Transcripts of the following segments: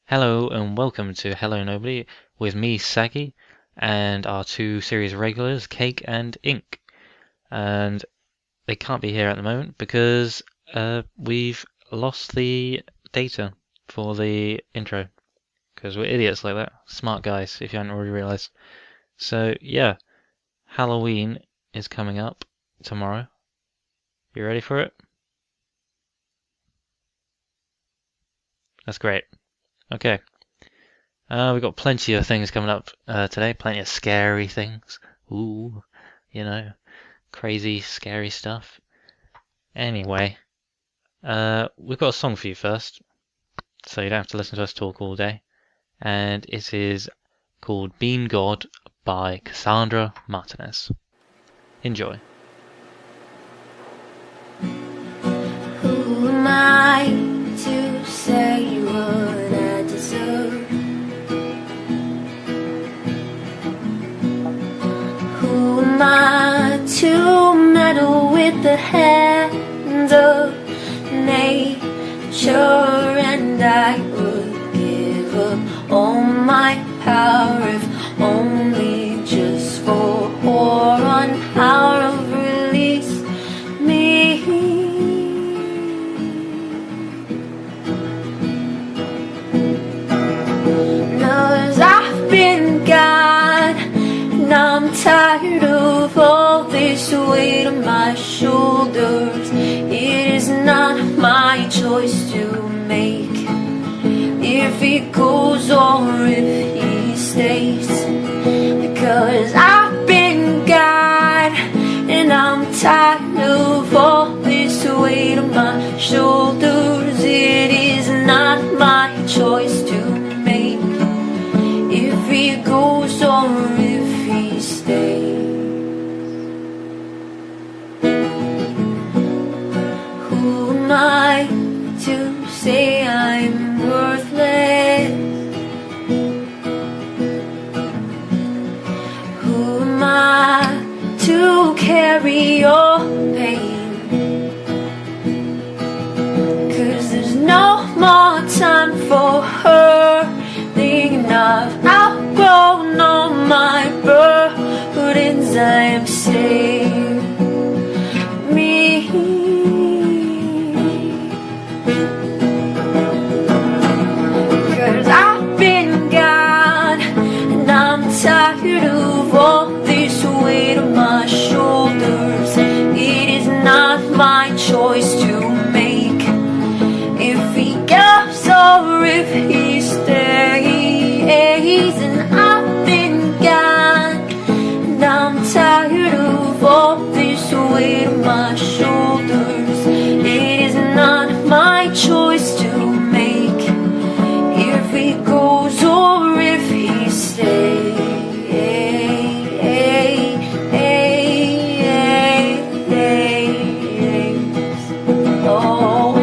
Hello and welcome to Hello Nobody with me, Saggy, and our two series regulars, Cake and Ink. And they can't be here at the moment because we've lost the data for the intro. Because we're idiots like that. Smart guys, if you hadn't already realised. So, yeah, Halloween is coming up tomorrow. You ready for it? That's great. Okay. We've got plenty of things coming up today, plenty of scary things. Ooh, crazy, scary stuff. Anyway, we've got a song for you first, so you don't have to listen to us talk all day. And it is called Bean God by Cassandra Martinez. Enjoy. Who am I to say what I deserve? Who am I to meddle with the hands of nature? And I would give up all my power if only just for one hour of release me. I've been God, and I'm tired of all this weight on my shoulders. It is not my choice to make if he goes or if he stays. Because I've been God, and I'm tired of all this weight on my shoulders. It is not my choice to make if he goes or if he stays. Who am I to say I'm worthless? Who am I to carry your pain? 'Cause there's no more time for her. Thinking I've outgrown all my burdens. I am saved me. 'Cause I've been God, and I'm tired of all this weight on my shoulders. It is not my choice to make if he goes or if he stays. And I've been God, and I'm tired of all this weight on my shoulders. It is not my choice to make if he goes or if he stays. Oh.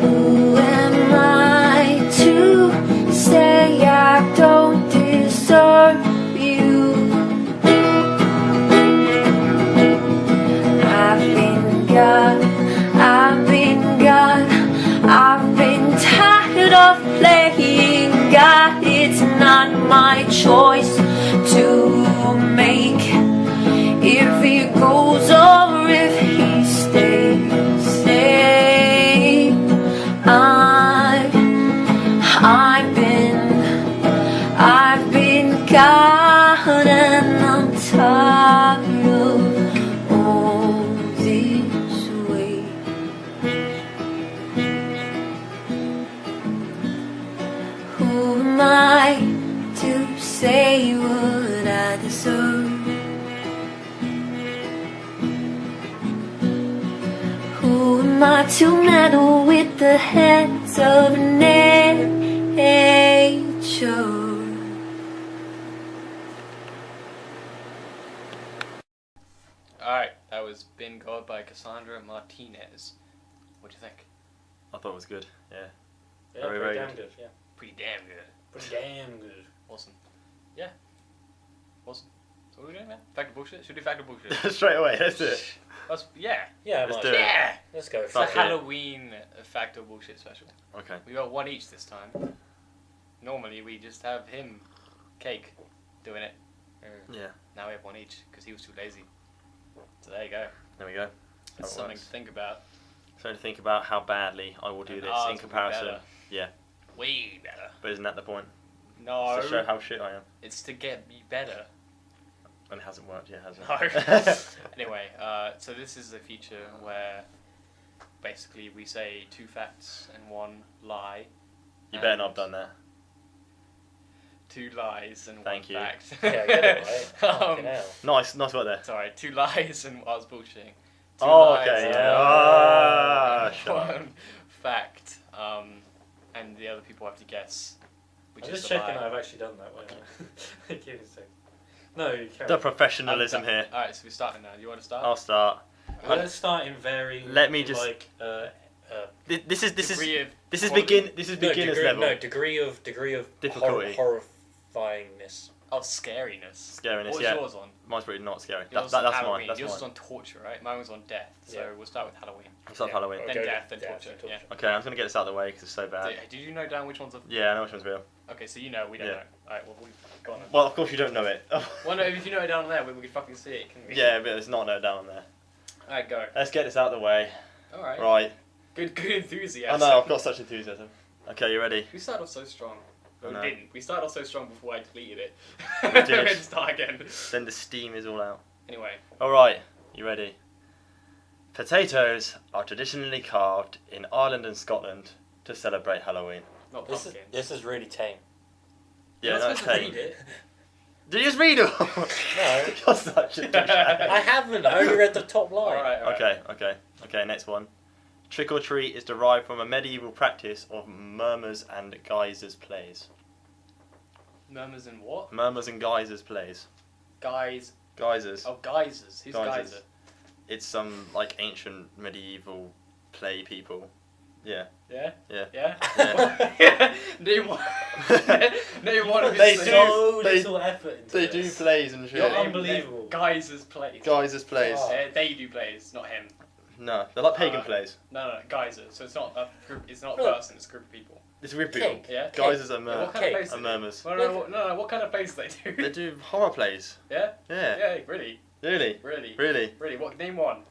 Who am I to say I don't deserve you? I've been God, I've been God, I've been tired of playing God. It's not my choice to make if he goes or if he stays. I've been God, and I'm tired of all this weight. Who am I to say what I deserve? Who am I to meddle with the hands of nature? Alright, that was Been God by Cassandra Martinez. What do you think? I thought it was good, yeah. Yeah, Very, pretty very damn good. Yeah, Pretty damn good. pretty damn good. Awesome. Yeah. Awesome. So what are we doing, man? Fact or bullshit? Should we do fact or bullshit? Straight away, let's do it. Yeah. Yeah, Let's might do as it. well. Yeah. Let's go It's for a Fuck it. it. Halloween fact or bullshit special. Okay. We got one each this time. Normally we just have him, Cake, doing it. Yeah. Now we have one each because he was too lazy. So there you go. There we go. That's That something works. to think about. So to think about how badly I will do And this ours in will be comparison. better. Yeah. Way better. But isn't that the point? No. It's to show how shit I am. It's to get me better. And it hasn't worked yet, has No. it? Anyway, so this is a feature where basically we say 2 facts and 1 lie. You better And not have done that. 2 lies and Thank 1 you. fact. Yeah, get it right. Fucking hell. Nice work there. Sorry, 2 lies and I was bullshitting. 2 Oh, lies okay, and yeah. Ah, and shut up. 1 fact. And the other people have to guess which I'm is just the checking lie. I've actually done that. Wait a minute. Give me a second. No, you can't. The professionalism here. Alright, so we're starting now. Do you want to start? I'll start. Well, let's start in very. Let me just- like. This is Degree of beginner's degree, level. No, degree of Difficulty. horrifyingness. Oh, scariness. Scariness, What was yeah. yours on? Mine's pretty not scary. Yours That's was on mine. Halloween. That's Yours mine. was on torture, right? Mine was on death. So Yeah. we'll start with Halloween. It's not Yeah. Halloween. We'll Then go death, then death, torture. then Yeah. Okay, I'm just gonna get this out of the way because it's so bad. Did you note down which ones are? Yeah, I know which one's real. Okay, so you know, we don't Yeah. know. Alright, well, we've gone. Well, of course you don't know it. Well, no, if you note it down there, we can fucking see it, can we? Yeah, but it's not noted down there. Alright, go. Let's get this out of the way. Alright. Right. Good I enthusiasm. know, I've got such enthusiasm. Okay, you ready? We started off so strong. I But know. we didn't. We started off so strong before I deleted it. We did. Let's start again. Then the steam is all out. Anyway, Alright, you ready? Potatoes are traditionally carved in Ireland and Scotland to celebrate Halloween. not This pumpkin. is really tame. You're Yeah, not no, supposed to okay. read it. Did you just read it? No. You're such a douchebag. I haven't. I only read the top line. Alright. Okay, next one. Trick or treat is derived from a medieval practice of murmurs and geysers plays. Murmurs and what? Murmurs and geysers plays. Guys. Geysers. Oh, geysers. Who's Geysers. geyser? It's some like ancient medieval play people. Yeah. Yeah? Yeah. Yeah? Name one. Name one of his They things. do. So They- little effort into They this. do plays and shit. You're Name- unbelievable. name Geysers plays. Geysers plays. Oh. They do plays, not him. No, they're like pagan plays. No, geyser. So it's not a group. It's not a No. person. It's a group of people. It's weird people. Cake. Yeah. Geysers are, Yeah, what kind of plays? are do they do? murmurs. No. What kind of plays do they do? They do horror plays. Yeah. Yeah. Yeah. Really. Really? Really. Really? Really. What? Name one.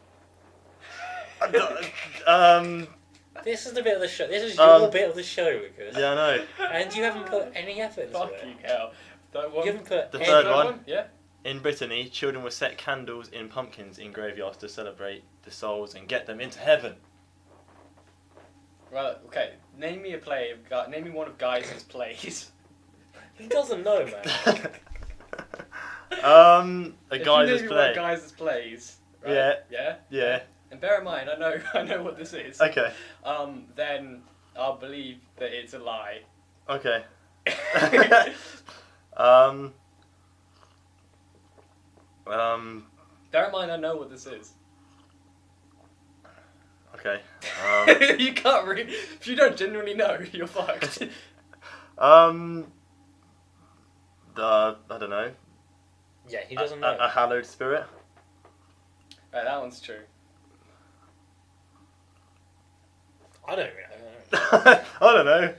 This is the bit of the show. This is Um, your bit of the show, Lucas. Yeah, I know. And you haven't put any effort into Fucking it. hell. That one. You haven't put The any third That one. Yeah. In Brittany, children will set candles in pumpkins in graveyards to celebrate the souls and get them into heaven. Well, okay. Name me a play. Name me one of Geyser's plays. He doesn't know, man. A If guy's you name me one of play. Geyser's plays. Right? Yeah. Yeah. Yeah. And bear in mind, I know what this is. Okay. Then I'll believe that it's a lie. Okay. Bear in mind, I know what this is. Okay. You can't read. If you don't genuinely know, you're fucked. I don't know. Yeah, he doesn't know. A hallowed spirit. Right, that one's true. I don't really know. I don't know.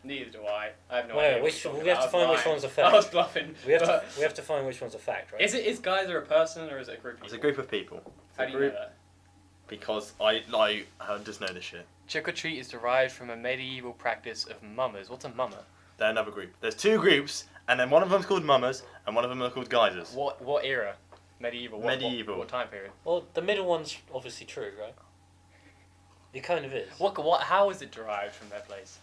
Neither do I. I have no Wait, idea. which- what you're we have to talking find about. which one's a I fact. was bluffing. We have to but we have to find which one's a fact, right? Is Geyser a person or is it a group of It's a people? group of people. It's How a do you know group that? because I just know this shit. Trick or treat is derived from a medieval practice of mummers. What's a mummer? They're another group. There's two groups, and then one of them's called mummers, and one of them are called geysers. What era? Medieval. Medieval. What time period? Well, the middle one's obviously true, right? It kind of is. What? How is it derived from their place?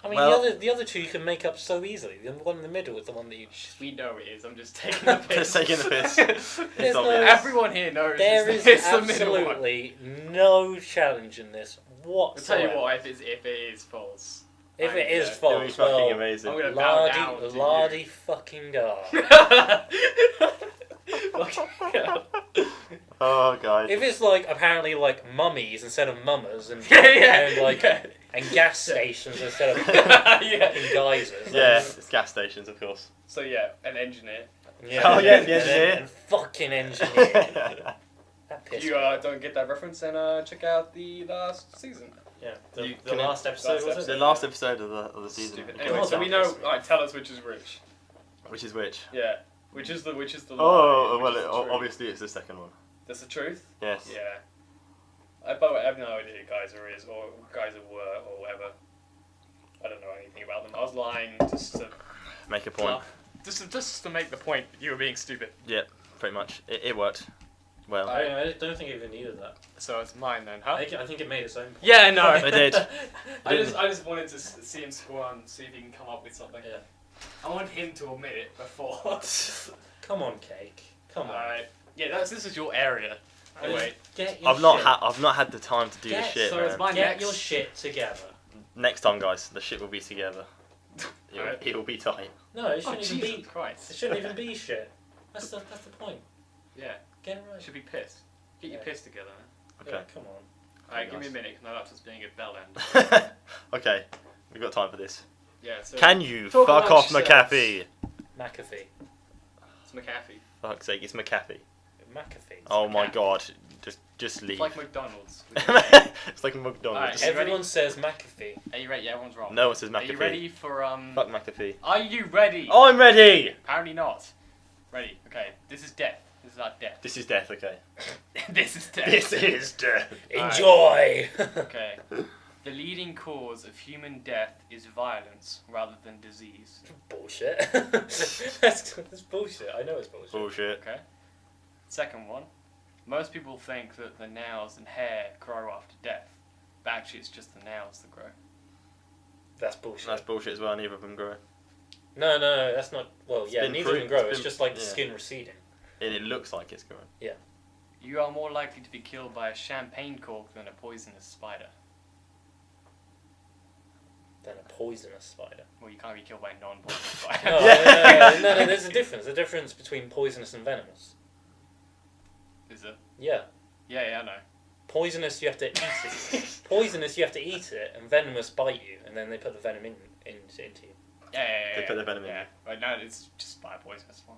I mean, Well- the other two you can make up so easily. The one in the middle is the one that you. We know it is. I'm just taking the piss. Just taking the piss. There's It's no- obvious. Everyone here knows There it's is the middle one. absolutely no challenge in this I'll whatsoever. tell you what. If it is false. If it is Yeah. It'll be false, fucking well, amazing. I'm gonna bow down to you. lardy fucking da. Fucking hell. Oh, guys. If it's like apparently like mummies instead of mummers and Yeah. and like yeah. and gas stations instead of Yeah. fucking geysers. Yeah, it's gas stations, of course. So yeah, an engineer. Yeah. Oh, yeah, the And engineer. and fucking engineer. That pissed You me off. don't get that reference, then check out the last season. Yeah, You the can- last episode, was It's the it? last episode of the season. Stupid. Okay, Anyway, so we know. Alright, tell us which is which. Which is which? Yeah. Which is the lie? Oh, which well, is the truth? obviously it's the second one. That's the truth? Yes. Yeah. By the way, I have no idea who Geyser is, or who Geyser were, or whatever. I don't know anything about them. I was lying just to... Make a point. Just to make the point that you were being stupid. Yeah, pretty much. It worked. Well, I don't think it even needed that. So it's mine then, huh? I think it made its own point. Yeah, no. it did. I just wanted to see him score and see if he can come up with something. Yeah. I want him to admit it before. Come on, Cake. Come on. Alright. Yeah, this is your area. Anyway. Get your I've not shit. had the time to do this shit, so man. it's my Get next. your shit together. Next time, guys, the shit will be together. Alright. It will be tight. No, it Oh, shouldn't Jesus even be. It Christ. shouldn't even be shit. That's the point. Yeah. Get it right. Should be pissed. Get your Yeah. piss together, man. Okay. Yeah, come on. Alright, give me a minute, 'cause my laptop's being a bell end. Okay, we've got time for this. Yeah, so. Can you talk fuck off, amongst yourselves. McAfee? McAfee. It's McAfee. Fuck's sake, it's McAfee. McAfee. Oh my McAfee. god, just leave. It's like McDonald's. It's like McDonald's. Alright, Everyone ready? says McAfee. Are you ready? Yeah, everyone's wrong. No one says Are you McAfee. ready for Fuck McAfee. Are you ready? I'm ready! Apparently not. Ready? Okay. This is death. This is our death. This is death, okay. This is death. This is death. Enjoy! Okay. The leading cause of human death is violence rather than disease. Bullshit. that's bullshit. I know it's bullshit. Bullshit. Okay. Second one. Most people think that the nails and hair grow after death, but actually it's just the nails that grow. That's bullshit. That's bullshit as well, neither of them grow. No, that's not. Well, It's yeah, been neither of them proved- grow. it's It's been- just like the yeah. skin receding. And it looks like it's growing. You are more likely to be killed by a champagne cork than a poisonous spider. Than a poisonous spider. Well, you can't be killed by a non-poisonous spider. No, there's a difference. The difference between poisonous and venomous. Is it? Yeah. Yeah, I know. Poisonous, you have to eat it. Poisonous, you have to eat it, and venomous bite you, and then they put the venom into you. Yeah. They put the venom in Yeah, you. but no, it's just by a poisonous one.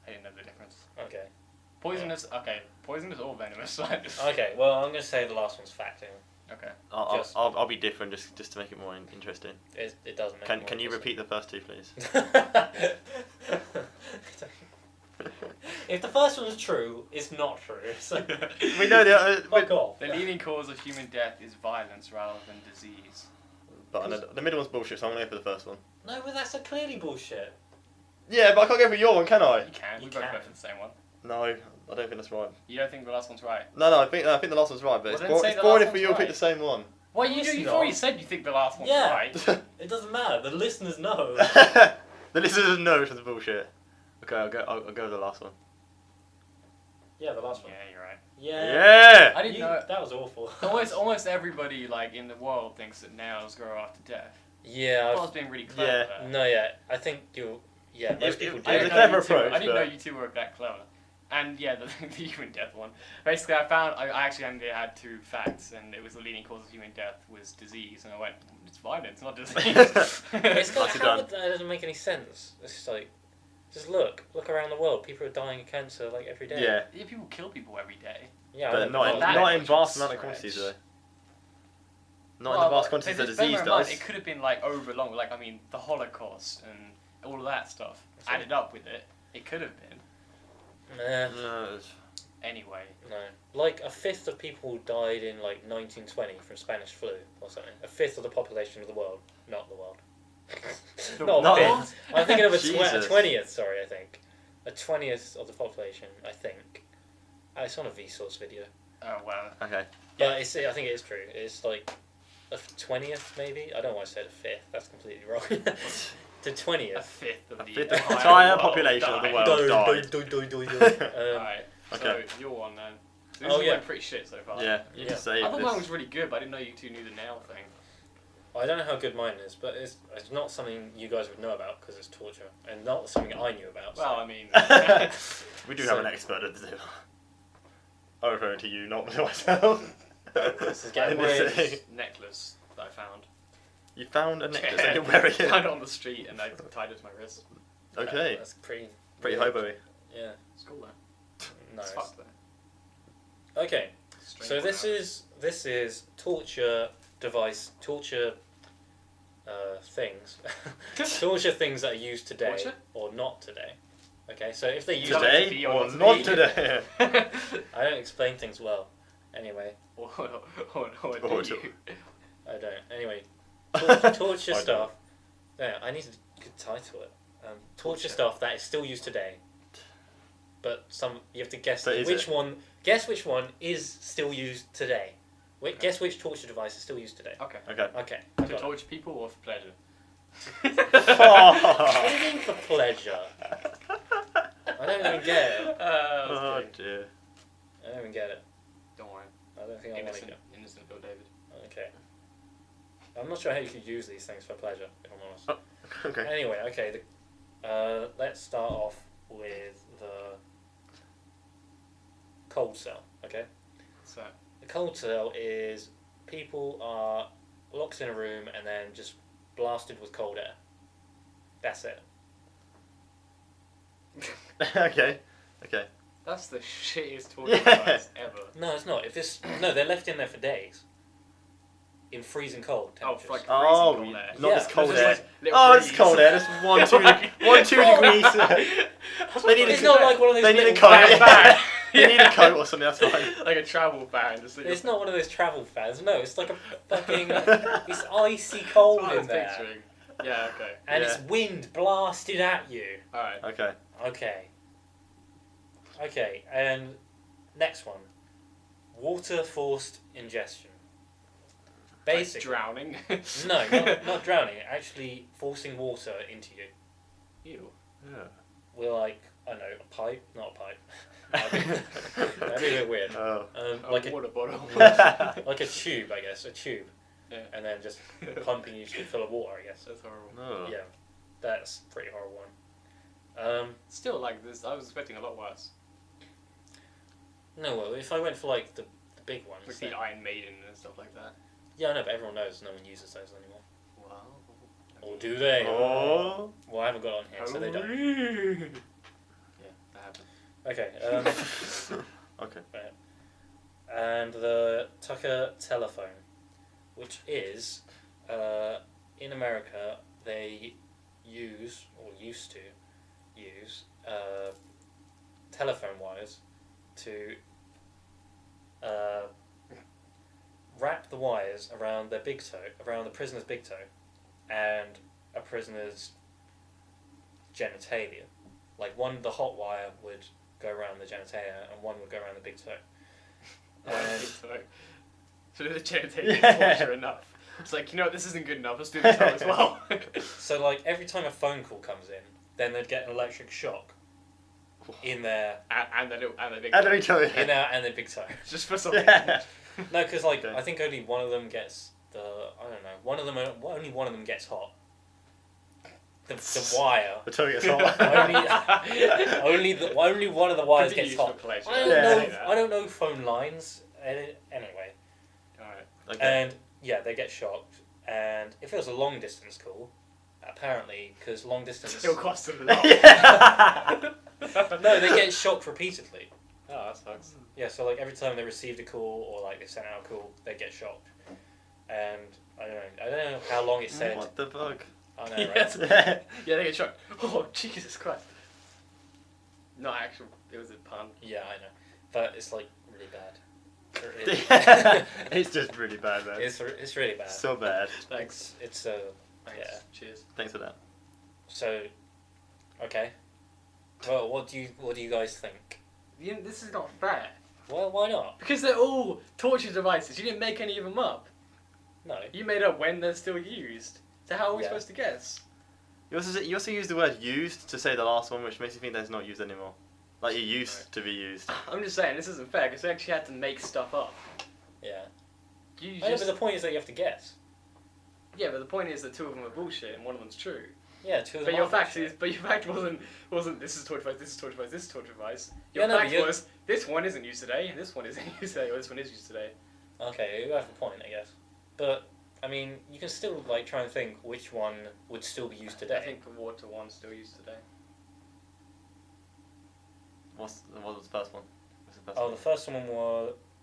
I didn't know the difference. Okay. Poisonous, okay. Poisonous or venomous. Okay, well, I'm going to say the last one's fact. Okay. I'll be different just to make it more interesting. It doesn't make Can you repeat the first two, please? If the first one's true, it's not true. So We know the fuck off. The leading cause of human death is violence rather than disease. but I know the middle one's bullshit, so I'm gonna go for the first one. No, but that's clearly bullshit. Yeah, but I can't go for your one, can I? You can. You We both can. go for the same one. No, I don't think that's right. You don't think the last one's right? No, I think the last one's right, but Well, then it's, say it's the boring last if you one's all pick right. the same one. Well, It's you've not. already said you think the last one's Yeah. right. It doesn't matter. The listeners know. The listeners know it's bullshit. Okay, I'll go with the last one. Yeah, the last one. Yeah, you're right. Yeah. Yeah. I didn't know. That was awful. Almost everybody like in the world thinks that nails grow after death. Yeah. I was being really clever Yeah. there. No, yeah. I think you. Yeah, most people do. I It's didn't a know clever you two- approach, I didn't know but- you two were that clever. And yeah, the human death one. Basically, I actually only had two facts, and it was the leading cause of human death was disease, and I went, it's violence, not disease. It's got, Nicely how done. that doesn't make any sense. It's just like, just look around the world. People are dying of cancer like every day. Yeah, Yeah, people kill people every day. Yeah. I but know, not in, that not in much vast of a amount of stretch. quantities though. Not in the vast quantities that just bear disease in mind, does. It could have been like over long, like I mean, the Holocaust and all of that stuff That's added up with it. It could have been. Nah, No, it's- Anyway, no. Like a fifth of people died in like 1920 from Spanish flu or something. A fifth of the population of the world, not the world. Not a Not- fifth. I'm thinking of a Jesus. 20th. Sorry, I think a 20th of the population. I think. It's on a Vsauce video. oh well. okay. But I think it is true. It's like a 20th, maybe. I don't want to say the fifth. That's completely wrong. The A 20th. fifth of A the fifth of the entire entire population of the died. world. Alright, Okay. so your one then. So Oh, this yeah. went pretty shit so far. Yeah, you Yeah. just say I thought this. mine was really good, but I didn't know you two knew the nail thing. I don't know how good mine is, but it's not something you guys would know about because it's torture, and not something I knew about. Well, so. I mean, We do So- have an expert at the I'm referring to you, not myself. This is getting I'm I'm just wearing saying. this necklace that I found. You found a necklace and you're wearing I found it. it on the street and I tied it to my wrist. Okay. That's pretty. Pretty weird. hobo-y. Yeah. It's cool though. Nice. It's fucked though. Okay. Strange So this one. is torture device things torture things that are used today Torture? or not today. Okay, so if they use Today be or or not not be. today? I don't explain things well. Anyway, or Or do you? I don't. Anyway, torture I don't. stuff. No, I need a good title it. Torture Torture. stuff that is still used today. But you have to guess So is which it? one. Guess which one is still used today. Wait, guess which torture device is still used today. Okay. Okay. Okay. I To got it. torture people or for pleasure? What do you mean for pleasure? I don't even get it. Oh dear. I don't even get it. Don't worry. I don't think I want to Innocent, innocent Bill David. Okay. I'm not sure how you could use these things for pleasure, if I'm honest. Oh, okay. Anyway, okay. Let's start off with the cold cell. Okay. So, The cold cell is people are locked in a room and then just blasted with cold air. That's it. Okay. Okay. that's the shittiest torture Yeah. device ever. No, it's not. They're left in there for days. In freezing cold Oh, temperatures. for like Oh, freezing cold air. not Yeah. this cold Just air. like little Oh, it's breeze. cold air. Just 1-2 degrees. They need It's a not like one of those They need a little coat. fan- fan. They need a coat or something. That's fine. Like a travel fan. Just like It's not one of those travel fans. No, it's like a fucking. It's icy cold That's what I in was there, picturing. Yeah. Okay. and Yeah. it's wind blasted at you. All right. Okay. Okay. Okay, and next one, water forced ingestion. Like Basically, drowning. no, not drowning. Actually, forcing water into you. Ew. Yeah. We're like, I don't know, a pipe, not a pipe. That'd be a bit weird. Oh. Like a a water bottle. like a tube, I guess, a tube, Yeah. and then just pumping you full of water, I guess. That's horrible. No. Yeah, that's a pretty horrible one. Still, like this, I was expecting a lot worse. No, well, if I went for like the big ones, Like then- the Iron Maiden and stuff like that. yeah, I know, but everyone knows no one uses those anymore. Wow. Or do they? Oh. Well, I haven't got it on here, so they don't. Yeah, that happened. Okay, Okay. and the Tucker telephone, which is, in America, they use, or used to use, telephone wires to wrap the wires around their big toe, around the prisoner's big toe, and a prisoner's genitalia. Like the hot wire would go around the genitalia, and one would go around the big toe. And So the genitalia Yeah. torture enough. It's like, you know what, this isn't good enough, let's do this as well. so, like, every time a phone call comes in, then they'd get an electric shock in their and the big And let me tell you. and their big toe. just for something. Yeah. No, because like Okay. I think only one of them gets only one of them gets hot. The wire. The toe gets hot. only one of the wires Could be gets used for hot. pleasure. I don't Yeah. know. Say that. I don't know phone lines. Anyway, Alright. Okay. and yeah, they get shocked. And if it was a long distance call, apparently, because long distance. Still costs them a lot. Yeah. No, they get shocked repeatedly. Oh, that sucks. Yeah, so like every time they received a call or like they sent out a call, they get shocked. And I don't know how long it said. What the fuck? I know, Yes. right? Yeah, they get shocked. Oh, Jesus Christ. Not actual, it was a pun. Yeah, I know, but it's like really bad. It is. It's just really bad, man. it's really bad. So bad. Thanks. It's Thanks. yeah. Cheers. Thanks for that. So, okay. Well, what do you guys think? This is not fair. Well, why not? Because they're all torture devices. You didn't make any of them up. No. You made up when they're still used. So how are we Yeah. supposed to guess? You also use the word used to say the last one, which makes you think that it's not used anymore. Like it used to be used. I'm just saying, this isn't fair because they actually had to make stuff up. Yeah. You I know, just... but the point is that you have to guess. Yeah, but the point is that two of them are bullshit and one of them's true. Yeah, two of them. But your are fact bullshit. is, but your fact wasn't this is torture device, this is torture device, this is torture device. Your Yeah, no, but fact you- was this one isn't used today, and this one isn't used today, or this one is used today. Okay, you have a point, I guess. But I mean, you can still like try and think which one would still be used today. I think the water one's still used today. What was the first one? What's the first Oh, one? the first one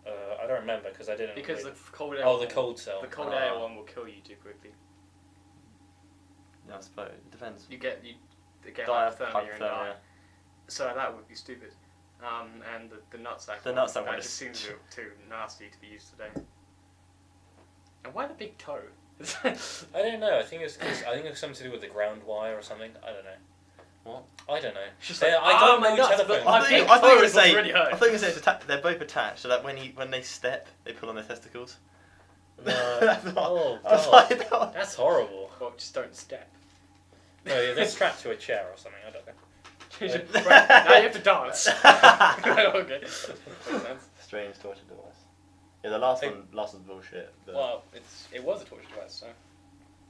I don't remember because I didn't. Because read. the cold air. Oh, the cold cell. The cold air one will kill you too quickly. Yeah, I suppose it depends. You get Die of hypothermia and die. hypothermia. So that would be stupid. And the nutsack. The one, nutsack one that is- just seems too nasty to be used today. And why the big toe? I don't know. I think it's something to do with the ground wire or something. I don't know. What? I don't know. Just They- like, I don't my know nuts, telephone. but my I big thought you toe were is what's saying. really I hurt. thought you were saying they're both attached, so that when they step, they pull on their testicles. No. That's what- Oh I was god. like, no. That's horrible. Well, just don't step. No, yeah, they're strapped to a chair or something. I don't know. Right, now you have to dance. Okay. Makes sense. Strange torture device. Yeah, the last Hey. one was bullshit. But Well, it was a torture device, so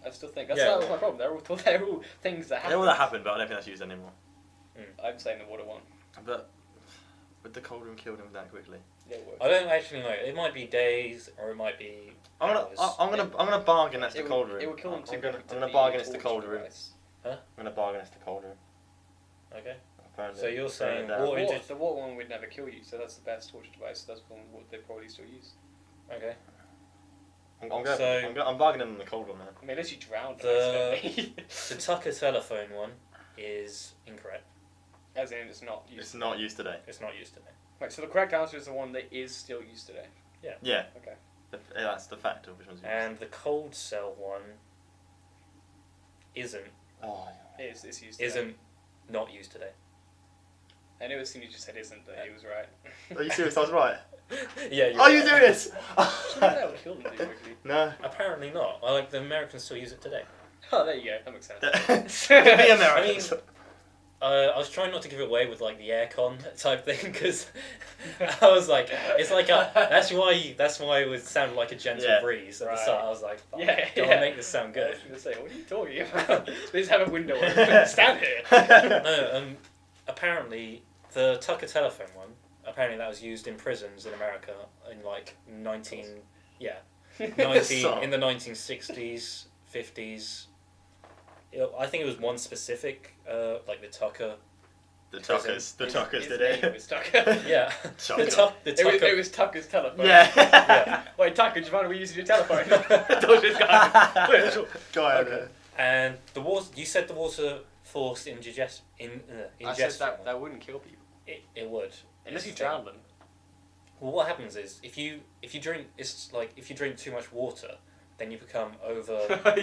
I still think that's Yeah. not my problem. They're all things that I happen. know that happened, but I don't think that's used anymore. I'm saying the water one. But would the cold room kill them that quickly? Yeah, it works. I don't actually know. It might be days or it might be I'm hours. gonna bargain against the It cold would- room. It would kill them I'm too gonna, quickly I'm to gonna be bargain a against the torture cold room. device. I'm gonna bargain against the cold room. Okay. Apparently. So you're saying down. water into... The water one would never kill you, so that's the best torture device. That's one what they probably still use. Okay. I'm bargaining on the cold one now. I mean, unless you drown. The Tucker telephone one is incorrect. As in, it's not used. It's not used today. It's not used today. Right, so the correct answer is the one that is still used today. Yeah. Okay. That's the fact of which one's used. And the cold cell one isn't Oh, It's used today. isn't not used today. I knew as soon as you said isn't that he was right. yeah. Are you serious? I was right. Yeah. You're Are you right. serious? That would kill them too quickly. No. Apparently not. I like the Americans still use it today. Oh, there you go. That makes sense. Be Americans. I was trying not to give it away with like the aircon type thing because I was like, it's like that's why it would sound like a gentle Yeah. breeze at the Right. start. I was like, oh, Yeah, don't yeah. make this sound I good. was going to say, what are you talking about? Please have a window open. Stand here. No, apparently the Tucker telephone one. Apparently that was used in prisons in America in like 19 in the 1960s, 50s. I think it was one specific, like the Tucker. The Tuckers His did name it. was Tucker. Yeah, Tucker. the Tucker. It was Tucker's telephone. Yeah. Wait, Tucker, do you mind if we use your telephone? I told this guy. Yeah, sure. Go ahead. Okay. And the water. You said the water forced ingestion. I said that wouldn't kill people. It would. Unless you It's- drown them. Well, what happens is if you drink, it's like if you drink too much water, then you become over.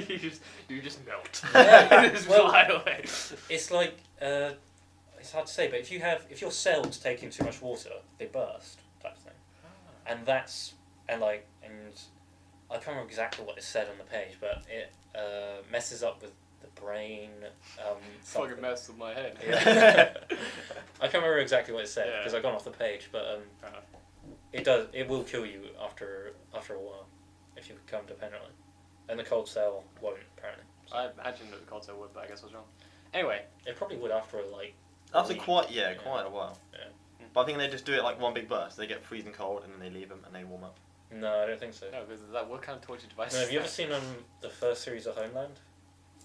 you just melt. Yeah, Just well- fly away. It's like it's hard to say, but if your cells take in too much water, they burst type of thing, and I can't remember exactly what it said on the page, but it messes up with the brain. Fucking something. messed with my head. Yeah. I can't remember exactly what it said Yeah. because I gone off the page, but Fair enough. it does. It will kill you after a while if you become dependent on it, and the cold cell won't apparently. So I imagined that the console would, but I guess I was wrong. Anyway, it probably would after like. After week. quite a while. Yeah. But I think they just do it like one big burst. They get freezing cold and then they leave them and they warm up. No, I don't think so. no, because what kind of torture device? No, is have you ever that? seen the first series of Homeland?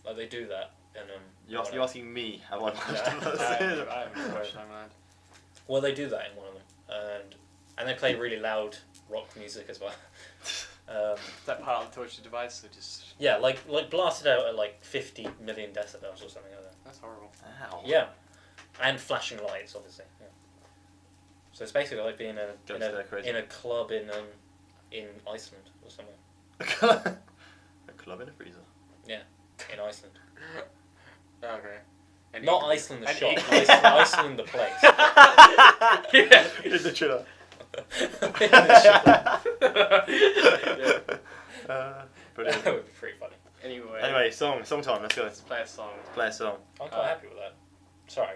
Like they do that in You're asking me how I watched Yeah. the first I season. haven't watched Homeland. Well, they do that in one of them, and they play really loud rock music as well. Is that part of the torture device, or just Yeah, like blasted out at like 50 million decibels or something like that. that's horrible. Ow. Yeah, and flashing lights, obviously. Yeah. So it's basically like being Crazy. in a club in Iceland or something. A club in a freezer. In Iceland, Okay. And not you- Iceland the and shop, you- Iceland the place. Yeah. In the chiller. Brilliant. That would be pretty funny. Anyway, Song time. Let's go. let's play a song. Play a song. I'm quite happy with that. Sorry,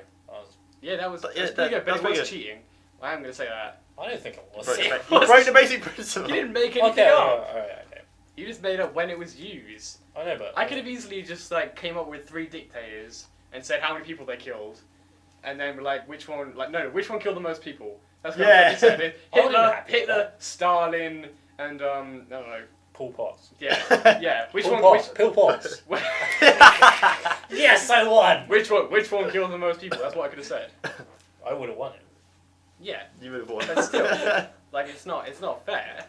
Yeah, that was But pretty yeah, good, but that's it was pretty good. cheating. Well, I'm going to say that. I don't think it was. You broke the basic principle. You didn't make anything Okay, up. alright, okay. You just made up when it was used. I know, but I could have easily just like came up with 3 dictators and said how many people they killed, and then like which one which one killed the most people. That's what Yeah. I said. I would've Hitler, been happy with Hitler, that. Stalin, and I don't know. Paul Potts. Yeah. Which Paul one? Potts. Paul Potts. Yes, I won. Which one killed the most people? That's what I could have said. I would have won it. Yeah. You would have won. But still. Like it's not fair.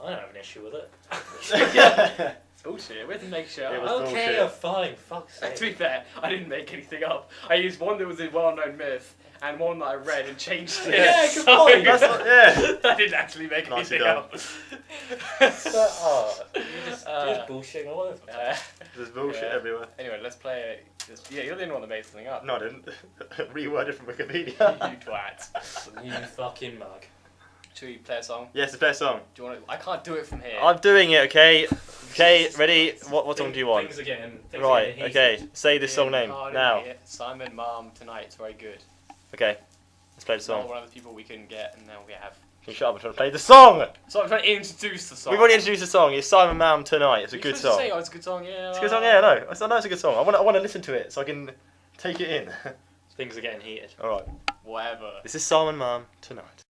I don't have an issue with it. Yeah. It's bullshit. We have to make shit It up. was Okay, bullshit. fine. Fuck's To be sake. fair, I didn't make anything up. I used one that was a well-known myth and one that I read and changed it. Yeah, good So- point. That's not, yeah. I didn't actually make Nicely anything done. up. You're just bullshitting all over me. There's bullshit Yeah. everywhere. Anyway, let's play. Yeah, you're the only one that made something up. No, I didn't. Reworded from You Wikipedia. twat. You fucking mug. Should we play a song? Yes, the best song. Do you want to? I can't do it from here. I'm doing it, okay? Okay, ready? What song do you want? Things are getting Right, heated. okay. Say this song name Cardi, now. Simon, Mom, Tonight. It's very good. Okay, let's play the It's not song. one of the people we couldn't get, and now we have. Can you shut up and try to play the song? So I'm trying to introduce the song. We've already introduced the song. It's Simon Mam Tonight. It's a You're good supposed to song. Say, oh, it's a good song. Yeah. It's a good song, yeah, no. I know it's a good song. I want to listen to it so I can take it in. Things are getting heated. Alright, Whatever. this is Simon Mam Tonight.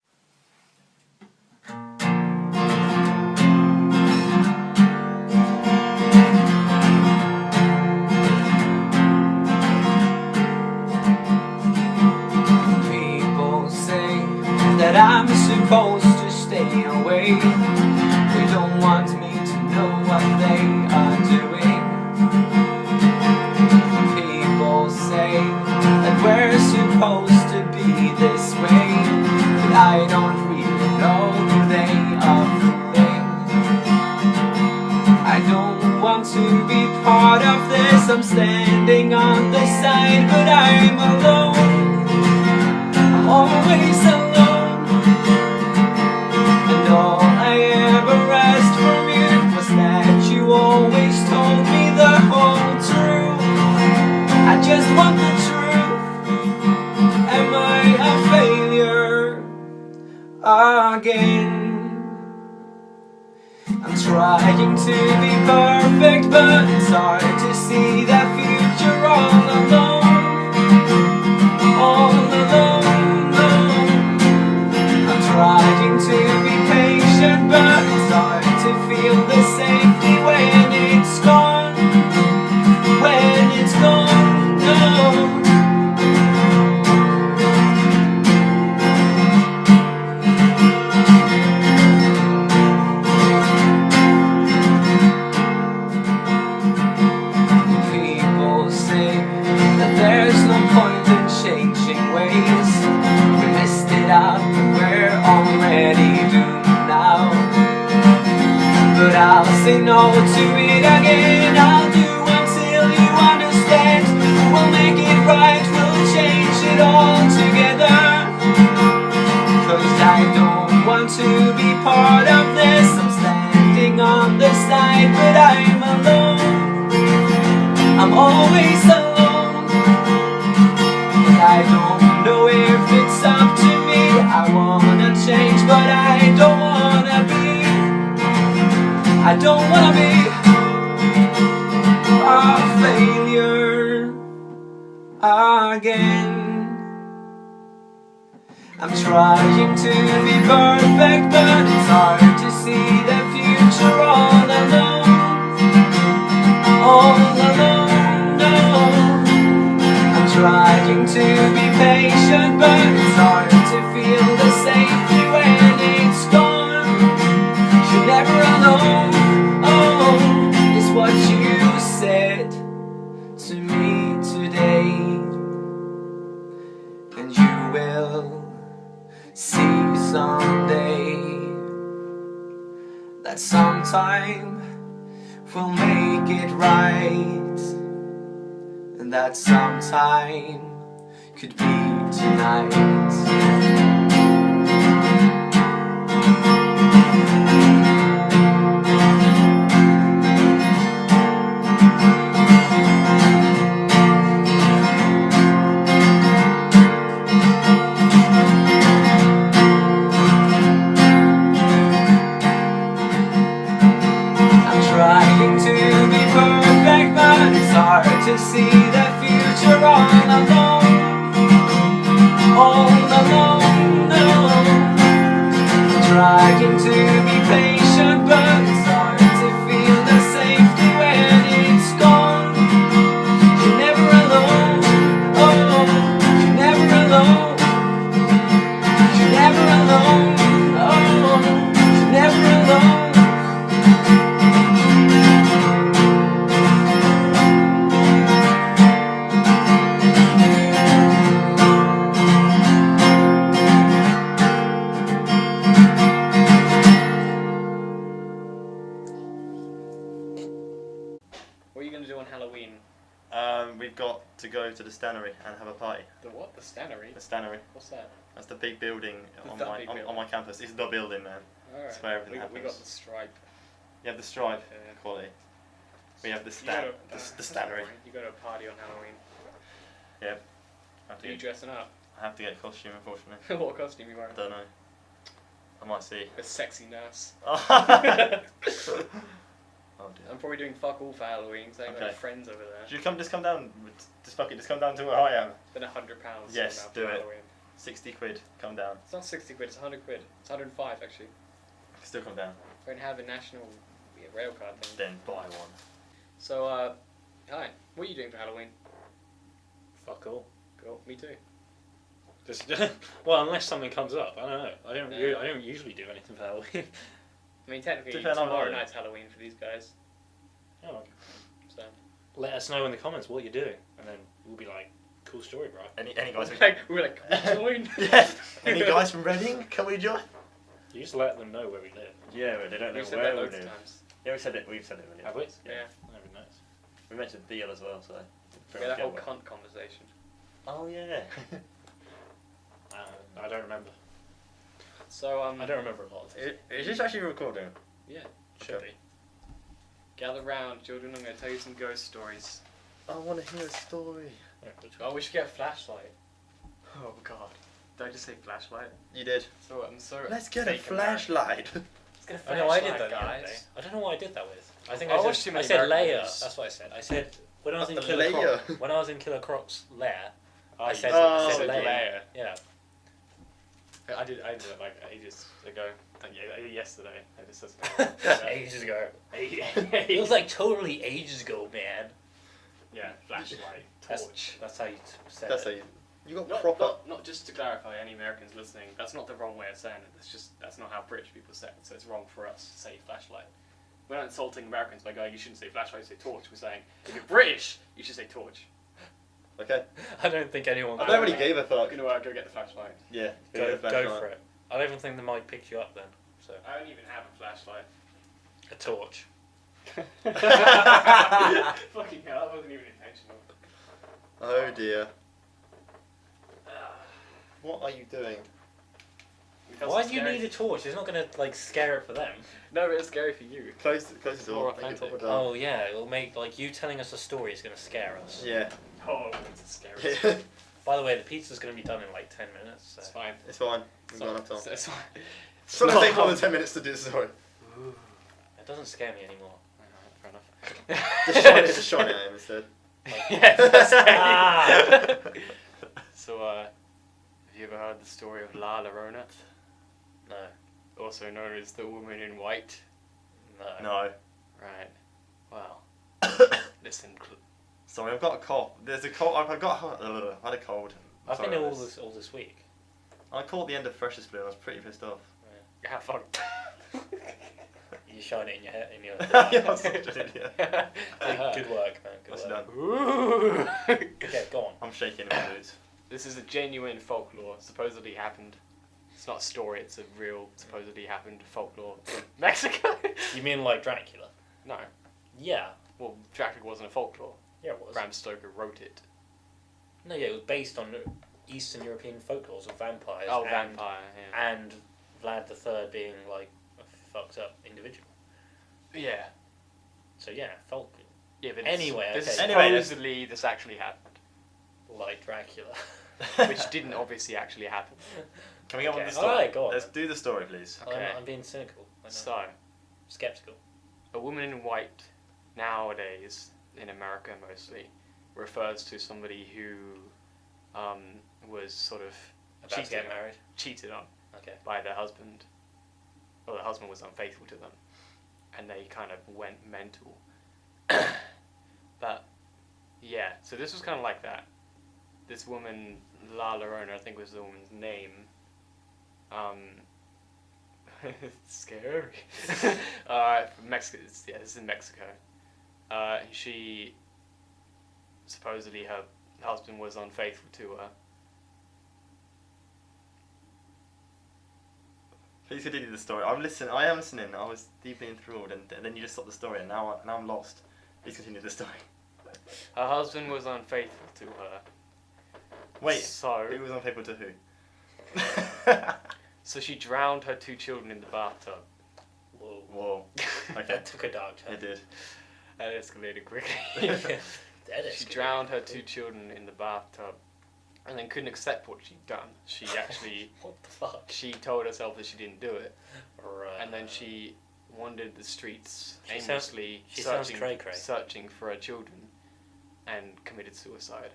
People say that I'm supposed to stay away. They don't want me to know what they are doing. People say that we're supposed to be this way, but I don't really know who they are fooling. I don't want to be part of this. I'm standing on the side, but I'm alone. I'm always alone, and all I ever asked from you was that you always told me the whole truth. I just want the truth. Am I a failure again? I'm trying to be perfect, but it's hard to see the future all alone. All alone, no. I'm trying to be patient, but it's hard to feel the safety when it's gone. When it's gone, no. People say that there's no point in changing ways. We messed it up and we're already doomed now. But I'll say no to it again. I'll do until you understand. We'll make it right, we'll change it all together. 'Cause I don't want to be part of this. I'm standing on the side, but I'm alone. I'm always alone, and I don't know if it's up to me. I wanna change, but I don't wanna be. I don't wanna be a failure again. I'm trying to be perfect, but it's hard to see the future all alone. All alone, no. I'm trying to be patient, but it's hard to feel the safety when it's gone. You're never alone, oh, is what you said to me today. And you will see someday that sometime we'll make it right, and that sometime could be tonight. I'm trying to be perfect, but it's hard to see the future all alone. All alone, no. I'm trying to be patient, but it's hard to feel the safety when it's gone. You're never alone, oh, you're never alone. You're never alone. to go to the Stannery and have a party. The what? The Stannery? The Stannery. What's that? That's the big building on The my big on building. my campus. It's the building, man. Alright. It's where everything we happens. got the stripe. You have the Stripe Yeah. quality. We have the You go to- the Stannery. You go to a party on Halloween. Yeah. I have, Are to you get, dressing up? I have to get a costume, unfortunately. What costume you I wearing? don't know. I might see. A sexy nurse. Oh dear. I'm probably doing fuck all for Halloween, so I've got Okay. friends over there. Should you just come down? Just come down to where I am. Then £100. Yes, now for do it. Halloween. 60 quid. Come down. It's not 60 quid, it's 100 quid. It's 105 actually. Still come down. I don't have a national rail card thing. Then buy one. So, hi. What are you doing for Halloween? Fuck all. Cool. Me too. Just well, unless something comes up, I don't know. No. I don't usually do anything for Halloween. I mean, technically, To be fair, I'm tomorrow not. night's Halloween for these guys. Oh, So, let us know in the comments what you're doing, and then we'll be like, "Cool story, bro." Any guys? we were like, can we join? Yeah. Any guys from Reading? Can we join? You just let them know where we live. Yeah, but they don't know We've said where that we loads of live. times. Yeah, we've said it. We've said it. Really. Have we? Yeah. That'd be nice. We mentioned Beale as well, so. We had that whole cunt conversation. Oh yeah. I don't remember. So, I don't remember a lot of things. Is this actually recording? yeah. Should Okay. be. Gather round, children. I'm going to tell you some ghost stories. I want to hear a story. Yeah, which Oh, we should get a flashlight. Oh god. Did I just say flashlight? You did. So I'm so. Let's get a fake flashlight. Let's get a I know I did flashlight, that the other day. guys. I don't know what I did that with. I think I I, watched said, too I many said American layer. movies. That's what I said. I said when I was in The Killer layer. Croc. When I was in Killer Croc's lair. I said, Oh, said the layer. Yeah. I did it like ages ago. Like, yeah, yesterday. I just Ages ago. It was like totally ages ago, man. yeah, flashlight, That's- torch. That's how you said That's how it. you got Not, proper. not just to clarify, any Americans listening, that's not the wrong way of saying it. That's not how British people say it. So it's wrong for us to say flashlight. We're not insulting Americans by going, you shouldn't say flashlight, you say torch. We're saying, if you're British, you should say torch. Okay. I don't think anyone. I don't really give a fuck. I'm gonna go get the flashlight. Yeah. Go for it. I don't even think they might pick you up then. So I don't even have a flashlight. a torch. Fucking hell, that wasn't even intentional. Oh dear. What are you doing? Why do you need a torch? It's not gonna like scare it for them. No, it's scary for you. Close the It's door. more Make it authentic. proper dark. Oh yeah, it'll make like you telling us a story is gonna scare us. Yeah. Oh, it's scary. it's By the way, the pizza's gonna be done in like 10 minutes. So. It's fine. fine. We've It's got enough time. It's fine. It's gonna take more than 10 minutes to do the story. It doesn't scare me anymore. Fair enough. Just shine it at him instead. Yeah, that's Ah! scary. So, have you ever heard the story of La Llorona? No. Also known as the woman in white? No. No. Right. Well, listen. Sorry, I've got a cough. There's a cold. I had a cold. I've Sorry been ill about all this week. I caught the end of Freshest Blue. I was pretty pissed off. Have fun. You shine it in your head. In your. Yeah, I was such an idiot. Good work, man. Good That's work. done. Ooh. Okay, go on. I'm shaking in my boots. This is a genuine folklore. Supposedly happened. It's not a story. It's a real, supposedly happened folklore in Mexico. You mean like Dracula? No. Yeah. Well, Dracula wasn't a folklore. Yeah, it was. Bram Stoker wrote it. No, yeah, it was based on Eastern European folklores of vampires. Oh, and, vampire. Yeah. And Vlad III being like a fucked up individual. Yeah. So yeah, folk Yeah, but Anyway, this okay. Anyway, supposedly this actually happened, like Dracula. which didn't obviously actually happen. Can we go on Okay. with the story? Alright, go on. Let's do the story, please. Okay. I'm being cynical. I know. So, Skeptical. a woman in white nowadays in America mostly refers to somebody who was sort of About to get married. cheated on Okay. by their husband. Well, the husband was unfaithful to them, and they kind of went mental. But yeah, so this was kind of like that. This woman, La Llorona, I think was the woman's name. It's scary. From Mexico. Yeah, this is in Mexico. She supposedly her husband was unfaithful to her. Please continue the story. I am listening. I was deeply enthralled, and then you just stopped the story, and now I'm lost. Please continue the story. Her husband was unfaithful to her. Wait, So, who was unfaithful to who? so she drowned her 2 children in the bathtub. Whoa. Whoa. Okay. That took a dark turn. It did. That escalated quickly. That She escalated drowned her quickly. 2 children in the bathtub, and then couldn't accept what she'd done. She actually, What the fuck? she told herself that she didn't do it, Right. and then she wandered the streets She sounds- aimlessly, she sounds searching, cray-cray. searching for her children, and committed suicide.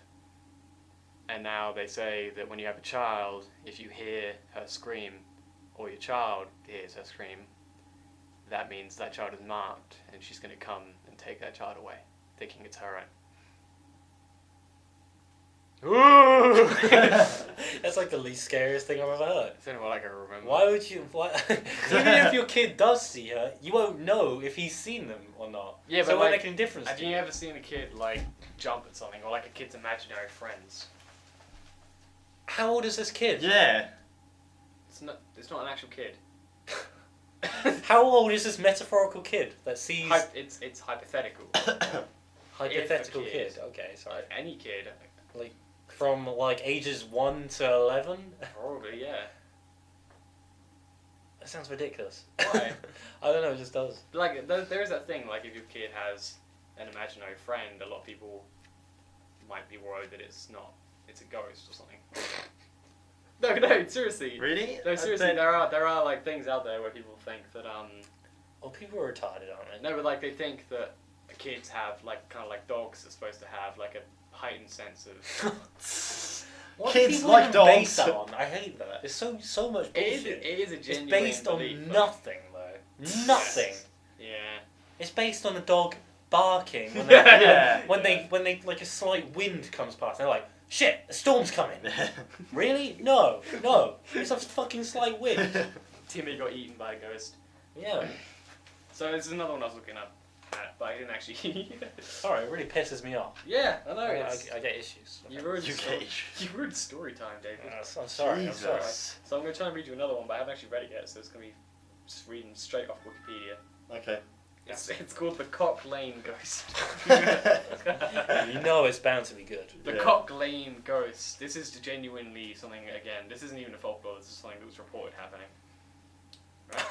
And now they say that when you have a child, if you hear her scream, or your child hears her scream, that means that child is marked, and she's going to come and take that child away, thinking it's her own. Ooh! That's like the least scariest thing I've ever heard. It's the only one I can remember. Why would you? Why? Even if your kid does see her, you won't know if he's seen them or not. Yeah, so but it won't like, make any difference. have to you ever seen a kid like jump at something, or like a kid's imaginary friends? How old is this kid? Yeah. It's not an actual kid. How old is this metaphorical kid that sees It's hypothetical. hypothetical if a kid? kid- Okay, sorry. Any kid, From like ages 1 to 11. probably, yeah. That sounds ridiculous. Why? I don't know. It just does. Like there is that thing. Like if your kid has an imaginary friend, a lot of people might be worried that it's a ghost or something. No, seriously. Really? No, seriously. There are like things out there where people think that Well, people are retarded, aren't they? no, but like they think that kids have like kind of like dogs are supposed to have like a heightened sense of. What Kids do people like even dogs. base that on? I hate that. It's so much bullshit. It is a It's genuine. based on belief, but- nothing, though. Nothing. Yeah. It's based on a dog barking when Yeah. when they like a slight wind comes past. They're like, shit, a storm's coming. Really? No, it's a fucking slight wind. Timmy got eaten by a ghost. Yeah. So this is another one I was looking up at, but I didn't actually. Sorry, it really pisses me off. Yeah, I know. I get issues. You ruined You the story. get You ruined story time, David. I'm sorry. I'm sorry. Jesus. So I'm going to try and read you another one, but I haven't actually read it yet, so it's going to be just reading straight off Wikipedia. Okay. It's called the Cock Lane Ghost. You know it's bound to be good. The Yeah. Cock Lane Ghost. This is genuinely something, again, this isn't even a folklore, this is something that was reported happening. Right?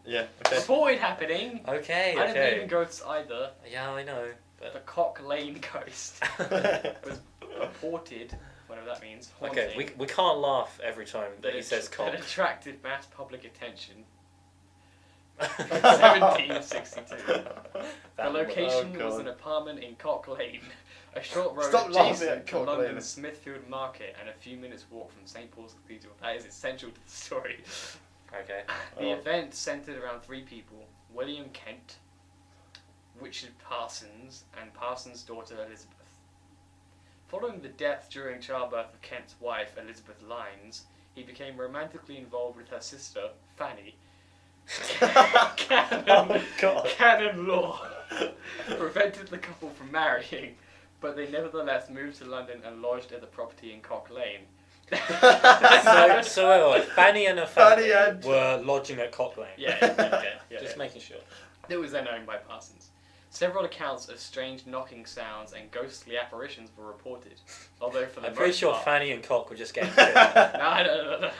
Yeah. Okay. Reported happening! Okay. I don't believe in ghosts either. Yeah, I know. The But Cock Lane Ghost was reported, whatever that means, haunting, okay, we can't laugh every time that he says cock. that attracted mass public attention. 1762. The location was an apartment in Cock Lane, a short road Stop laughing adjacent at to Cock London's Lane. Smithfield Market and a few minutes walk from St Paul's Cathedral. That is essential to the story. Okay. The Oh. event centered around 3 people: William Kent, Richard Parsons, and Parsons' daughter Elizabeth. Following the death during childbirth of Kent's wife, Elizabeth Lynes, he became romantically involved with her sister, Fanny. Oh, God. Canon law prevented the couple from marrying, but they nevertheless moved to London and lodged at the property in Cock Lane. So wait, Fanny and her family Fanny and- were lodging at Cock Lane. Yeah. Just making sure. It was then owned by Parsons. Several accounts of strange knocking sounds and ghostly apparitions were reported, although for the I'm pretty most sure part... Fanny and Cock were just getting No.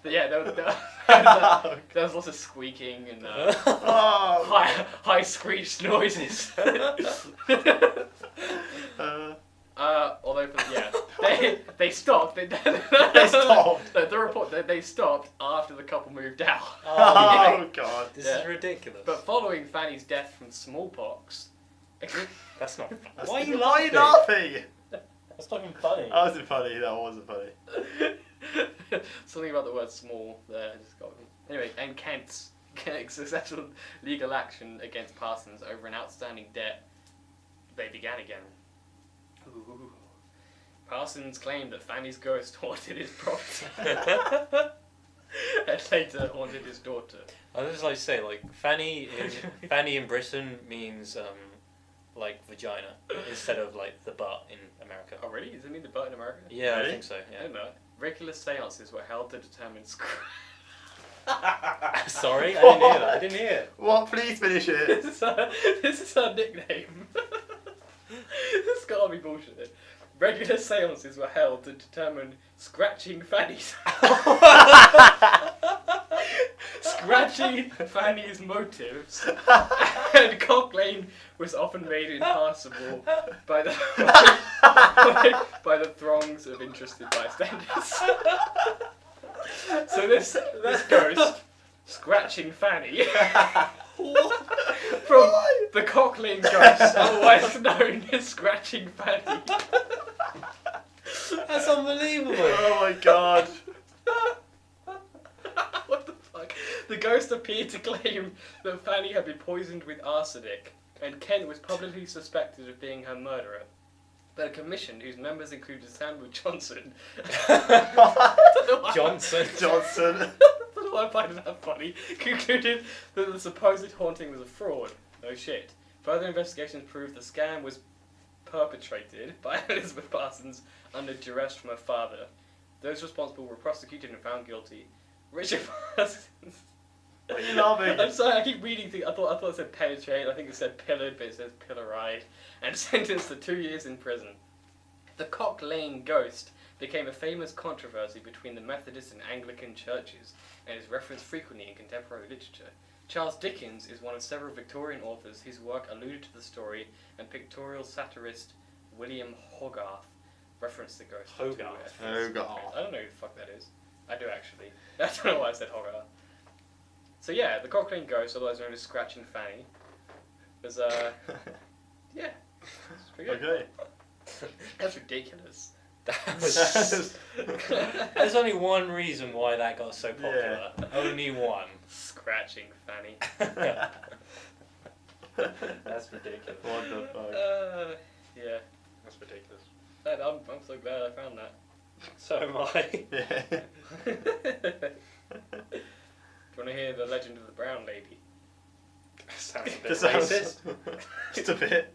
But yeah, there was lots of squeaking and Oh. high screeched noises. Although they stopped. They stopped. The report they stopped after the couple moved out. Oh, God. This Yeah. is ridiculous. But following Fanny's death from smallpox, That's not. That's- Why are you Why are you laughing? laughing? That's not even funny. That wasn't funny. That wasn't funny. something about the word small there just got me. Anyway, and Kent's successful legal action against Parsons over an outstanding debt, they began again. Ooh. Parsons claimed that Fanny's ghost haunted his property and later haunted his daughter. I was just like to say, like Fanny in Britain means like vagina instead of like the butt in America. Oh really? Does it mean the butt in America? Yeah, I Really? think so. I Yeah. don't know. Regular seances were held to determine Sorry, I didn't hear that. I didn't hear it. What? Please finish it. This is her nickname. gotta be bullshit. Regular seances were held to determine scratching Fanny's motives, and Cochlane was often made impassable by the by the throngs of interested bystanders. So this ghost scratching Fanny from the Cochlane ghost, otherwise known as Scratching Fanny. That's unbelievable. Oh my god. What the fuck? The ghost appeared to claim that Fanny had been poisoned with arsenic, and Kent was publicly suspected of being her murderer. But a commission whose members included Samuel Johnson. Johnson. I don't know why I find that funny. Concluded that the supposed haunting was a fraud. No shit. Further investigations proved the scam was perpetrated by Elizabeth Parsons under duress from her father. Those responsible were prosecuted and found guilty. Richard Parsons. What are you laughing? I'm sorry, I keep reading things. I thought it said penetrate. I think it said pillared, but it says pilloried. And sentenced to 2 years in prison. The Cock Lane ghost became a famous controversy between the Methodist and Anglican churches and is referenced frequently in contemporary literature. Charles Dickens is one of several Victorian authors whose work alluded to the story, and pictorial satirist William Hogarth referenced the ghost. Hogarth. Hogarth. I don't know who the fuck that is. I do actually. I don't know why I said Hogarth. So yeah, the Cock Lane ghost, otherwise known as Scratching Fanny, was yeah, it's pretty good. Okay. That's ridiculous. There's only one reason why that got so popular. Only one. Scratching Fanny. That's ridiculous. What the fuck? Yeah. That's ridiculous. I'm so glad I found that. So am I. Yeah. Do you want to hear the legend of the brown lady? Sounds a bit That sounds- racist. Just a bit.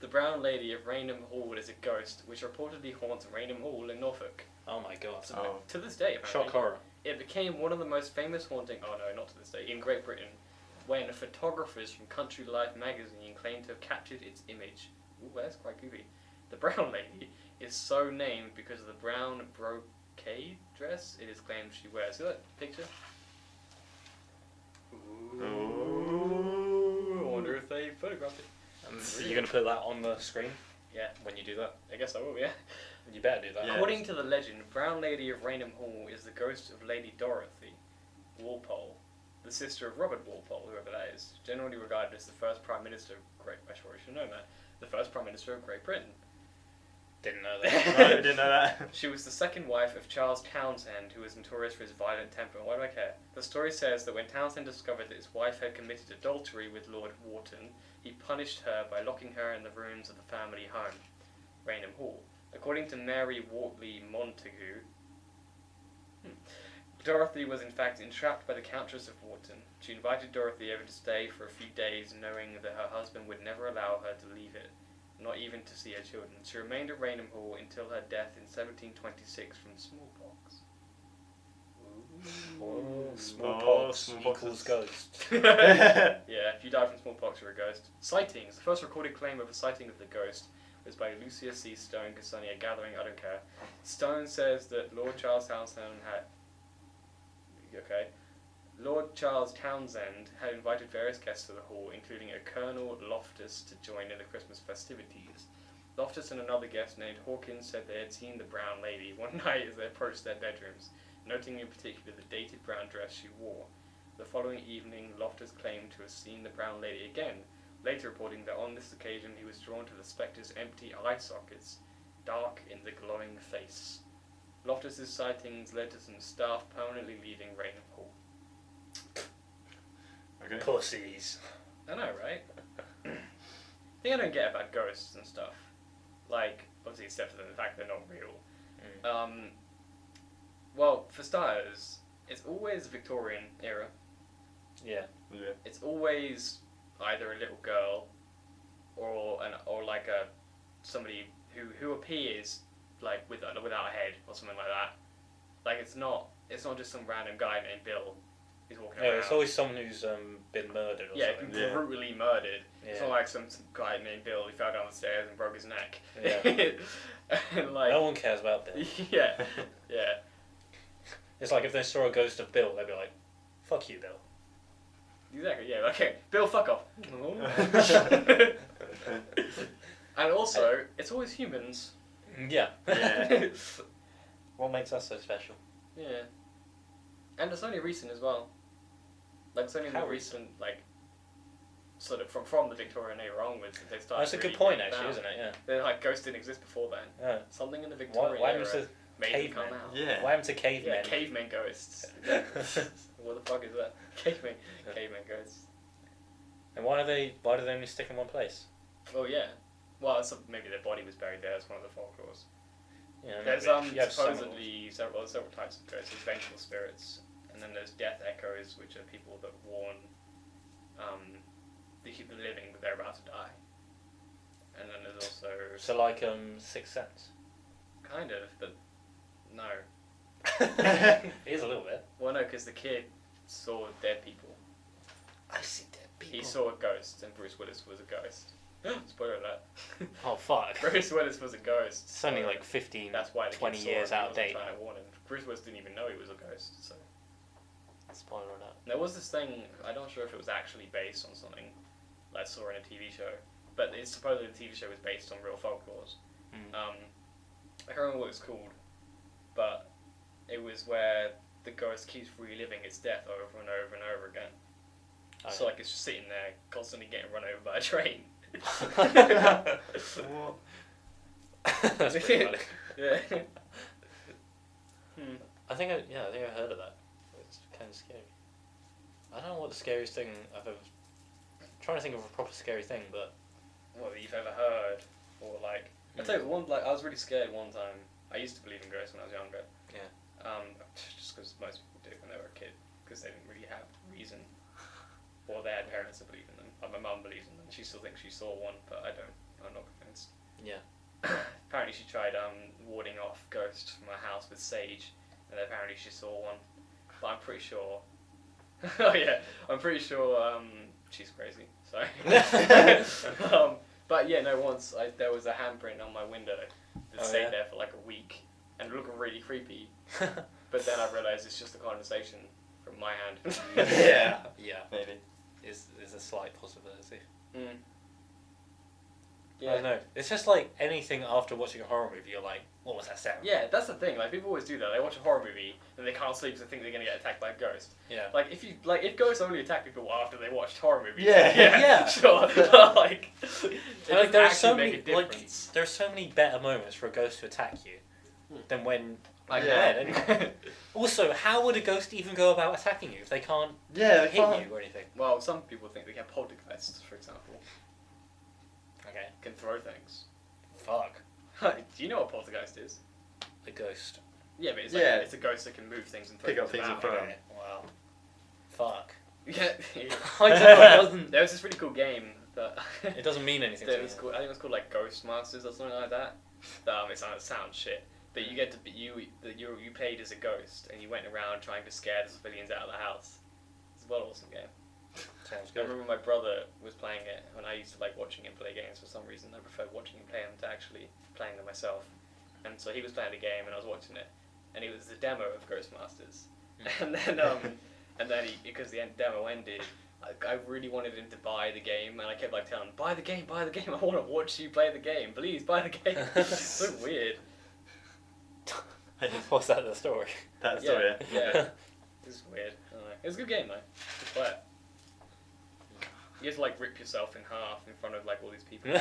The brown lady of Rainham Hall is a ghost which reportedly haunts Rainham Hall in Norfolk. Oh my god. Oh. To this day, apparently. Shock horror. It became one of the most famous haunting. Oh no, not to this day. In Great Britain, when photographers from Country Life magazine claimed to have captured its image. Ooh, that's quite goofy. The brown lady is so named because of the brown brocade dress it is claimed she wears. See that picture? Ooh. I wonder if they photographed it. You're going to put that on the screen Yeah, when you do that? I guess I will, yeah. You better do that. Yeah. According to the legend, Brown Lady of Rainham Hall is the ghost of Lady Dorothy Walpole, the sister of Robert Walpole, whoever that is, generally regarded as the first Prime Minister of Great Britain. I sure should know that. The first Prime Minister of Great Britain. Didn't know that. No, I didn't know that. She was the second wife of Charles Townshend, who was notorious for his violent temper. Why do I care? The story says that when Townshend discovered that his wife had committed adultery with Lord Wharton, he punished her by locking her in the rooms of the family home, Rainham Hall. According to Mary Wortley Montagu, Dorothy was in fact entrapped by the Countess of Wharton. She invited Dorothy over to stay for a few days, knowing that her husband would never allow her to leave it, not even to see her children. She remained at Rainham Hall until her death in 1726 from smallpox. Smallpox smallpox equals is- ghost. Yeah, if you die from smallpox, you're a ghost. Sightings. The first recorded claim of a sighting of the ghost was by Lucia C. Stone concerning a gathering. I don't care. Stone says that Lord Charles Townshend had... Okay. Lord Charles Townshend had invited various guests to the hall, including a Colonel Loftus to join in the Christmas festivities. Loftus and another guest named Hawkins said they had seen the brown lady one night as they approached their bedrooms, noting in particular the dated brown dress she wore. The following evening, Loftus claimed to have seen the brown lady again, later reporting that on this occasion he was drawn to the spectre's empty eye sockets, dark in the glowing face. Loftus's sightings led to some staff permanently leaving Rainham Hall. Okay. Pussies. I know, right? I think I don't get about ghosts and stuff. Like, obviously except for the fact they're not real. Well, for starters, it's always Victorian era. Yeah. Yeah. It's always either a little girl or like a somebody who appears like without a head or something like that. Like it's not just some random guy named Bill He's walking No, around. it's always someone who's been murdered or Yeah, something. Yeah. brutally murdered. It's Yeah. not like some guy named Bill who fell down the stairs and broke his neck. Yeah. And like, No one cares about Bill. yeah, yeah. It's like if they saw a ghost of Bill, they'd be like, "Fuck you, Bill." Exactly, yeah, okay. Bill, fuck off. And also, it's always humans. Yeah. Yeah. What makes us so special? Yeah. And it's only recent as well. Like, it's only How the recent, like, sort of from the Victorian era onwards that they started. That's a good really point, getting actually, down. isn't it? Yeah. They're like, ghosts didn't exist before then. Yeah. Something in the Victorian Why era happened to made them come cavemen? out. Yeah. What happened to cavemen? Yeah, cavemen ghosts. What the fuck is that? Cavemen ghosts. And why do they only stick in one place? Oh yeah. Well, maybe their body was buried there. That's one of the folklores. Yeah, There's maybe. You have some- supposedly several types of ghosts. There's vengeful spirits, and then there's death echoes, which are people that warn the living that they're about to die. And then there's also So like Sixth Sense. kind of, but no. It is a little bit. Well, no, because the kid saw dead people. I see dead He saw a ghost, and Bruce Willis was a ghost. Spoiler alert. Oh fuck. Bruce Willis was a ghost. It's only so like 15, that's why the 20 kid saw years him. He out of wasn't date. trying to warn him. Bruce Willis didn't even know he was a ghost. So Spoiler alert. there was this thing. I'm not sure if it was actually based on something that I saw in a TV show, but it's supposedly the TV show was based on real folklores. Mm. I can't remember what it's called, but it was where the ghost keeps reliving its death over and over and over again. Oh, So like it's just sitting there, constantly getting run over by a train. What? That's pretty funny. Yeah. I think I heard of that. It's kind of scary. I don't know what the scariest thing I've ever. I'm trying to think of a proper scary thing, but What you've ever heard, or like I tell you one, like I was really scared one time. I used to believe in ghosts when I was younger. Yeah. Just because most people did when they were a kid, because they didn't really have reason, or they had parents that believed in them. Like my mum believes in them. She still thinks she saw one, but I don't. I'm not convinced. Yeah. Apparently she tried warding off ghosts from her house with sage, and apparently she saw one. But I'm pretty sure. Oh yeah, I'm pretty sure she's crazy. Sorry. But yeah, no. Once there was a handprint on my window that Oh, stayed yeah? there for like a week, and it looked really creepy. But then I realised it's just a condensation from my hand. Yeah. yeah, Maybe. is a slight possibility. Mm. I don't know. It's just like anything after watching a horror movie, you're like, what was that sound? Yeah, that's the thing. Like people always do that. They watch a horror movie and they can't sleep because they think they're gonna get attacked by a ghost. Yeah. Like if ghosts only attack people after they watched horror movies. Yeah. Yeah. Sure. Like, it Like, doesn't there are actually so make many a like difference. there are so many better moments for a ghost to attack you than when. Like Yeah. that. Anyway. Also, how would a ghost even go about attacking you if they can't Yeah, they hit can't. you or anything? Well, some people think they can poltergeists, for example, Okay. can throw things. Fuck. Do you know what poltergeist is? The ghost. Yeah, but it's Yeah. it's a ghost that can move things and throw Pick up things and about. throw 'em. Okay. Wow. Fuck. Yeah. I don't know. It doesn't. There was this really cool game that It doesn't mean anything to that me. was called, I think it was called like Ghost Masters or something like that. It sounds shit. But you get to be you played as a ghost and you went around trying to scare the civilians out of the house. It's a well awesome game. Sounds I good. remember my brother was playing it when I used to like watching him play games for some reason. I preferred watching him play them to actually playing them myself. And so he was playing the game and I was watching it, and it was the demo of Ghostmasters. And then because the demo ended, I really wanted him to buy the game, and I kept like telling him, buy the game, I want to watch you play the game, please buy the game. So weird. What's that? The story? That story. Yeah. It's weird. I don't know. It was a good game though. Just play it. You have to like rip yourself in half in front of like all these people.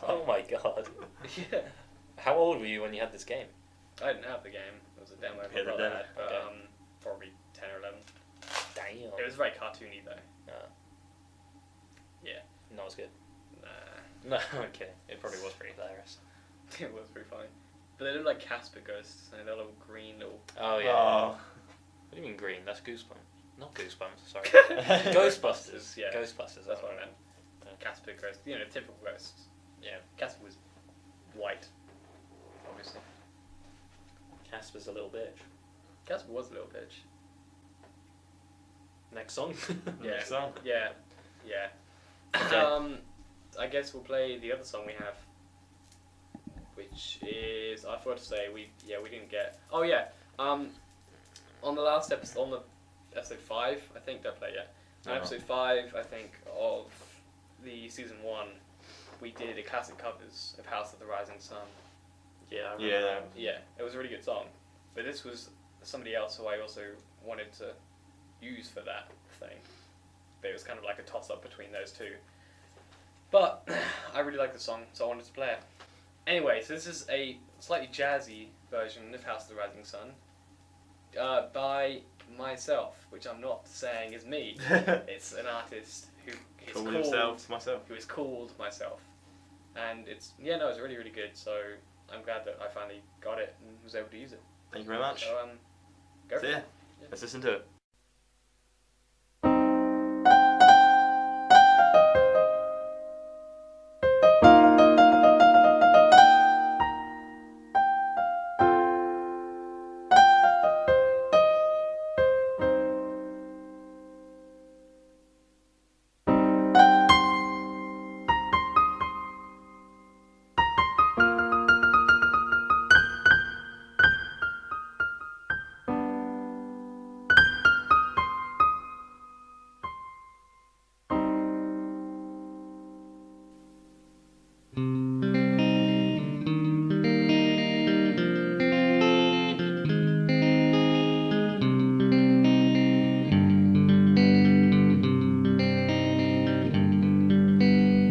Oh my god. Yeah. How old were you when you had this game? I didn't have the game. It was a demo my Yeah, the brother demo. had, but Okay. probably 10 or 11. Damn. It was very cartoony though. Not as good. Nah, No, okay. It probably was pretty hilarious. it was pretty funny. But they look like Casper ghosts, and they're little green little. Oh yeah. Oh. What do you mean green? That's Goosebumps. Not Goosebumps. Sorry. Ghostbusters. Yeah. Ghostbusters. That's what I meant. Casper ghosts, typical ghosts. Yeah. Casper was white, obviously. Casper's a little bitch. Casper was a little bitch. Next song. Yeah. Song. Yeah. Okay. I guess we'll play the other song we have, which is I forgot to say we didn't get. Oh yeah. On the last episode, on the episode 5, I think don't play yet. On Oh. episode 5, I think of the season 1, we did a classic covers of House of the Rising Sun. Yeah. I remember Yeah. that. Yeah, it was a really good song, but this was somebody else who I also wanted to use for that thing. But it was kind of like a toss-up between those two. But I really like the song, so I wanted to play it. Anyway, so this is a slightly jazzy version of House of the Rising Sun by myself, which I'm not saying is me. It's an artist who is Call called himself myself. who is called myself, and it's it's really really good. So I'm glad that I finally got it and was able to use it. Thank you very much. So go for So it. yeah, let's listen to it.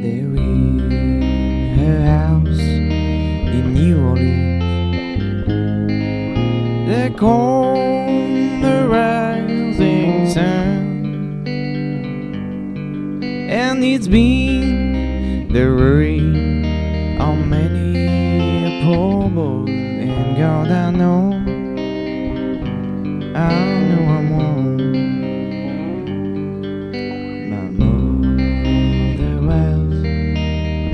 They're in her house in New Orleans. They call the rising sun, and it's been the ruin of many a poor boy. And God, I know I'm wrong. My mother was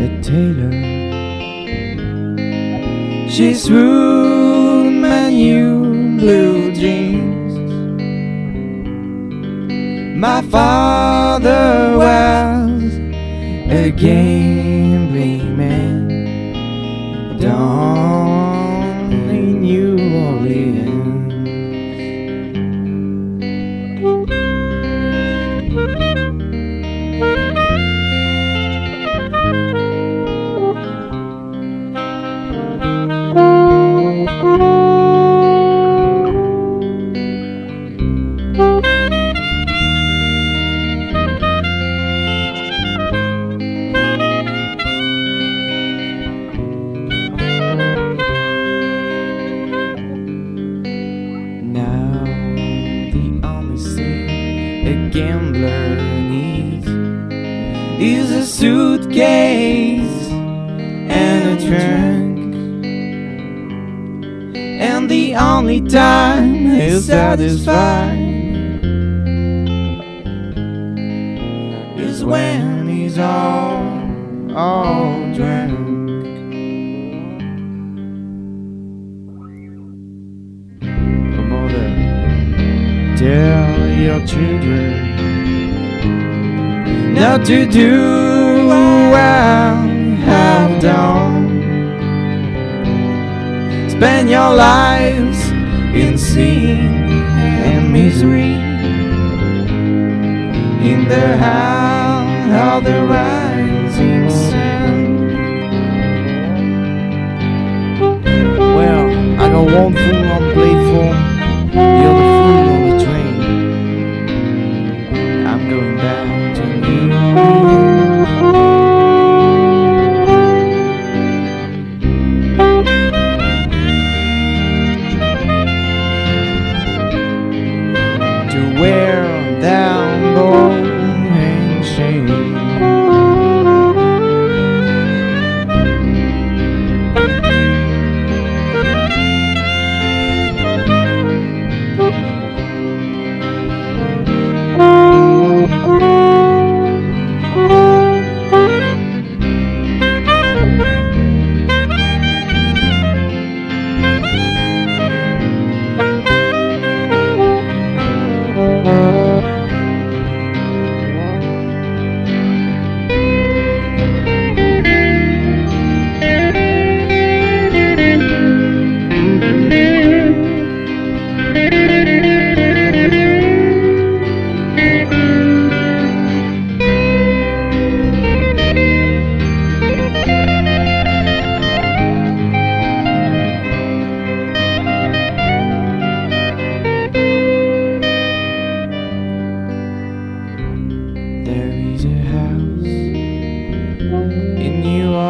a tailor. She's ruined my new blue jeans. My father was a gambling man down in New Orleans. Now the only thing a gambler needs is a suitcase and a trunk, and the only time he's satisfied is when he's all drunk. Mother, tell your children not to do what I have done. Spend your lives in sin and misery in the house of the rising sun. Well, I got one fool on the platform, the other fool on the train. I'm going down to New Orleans to wear down ball and shame.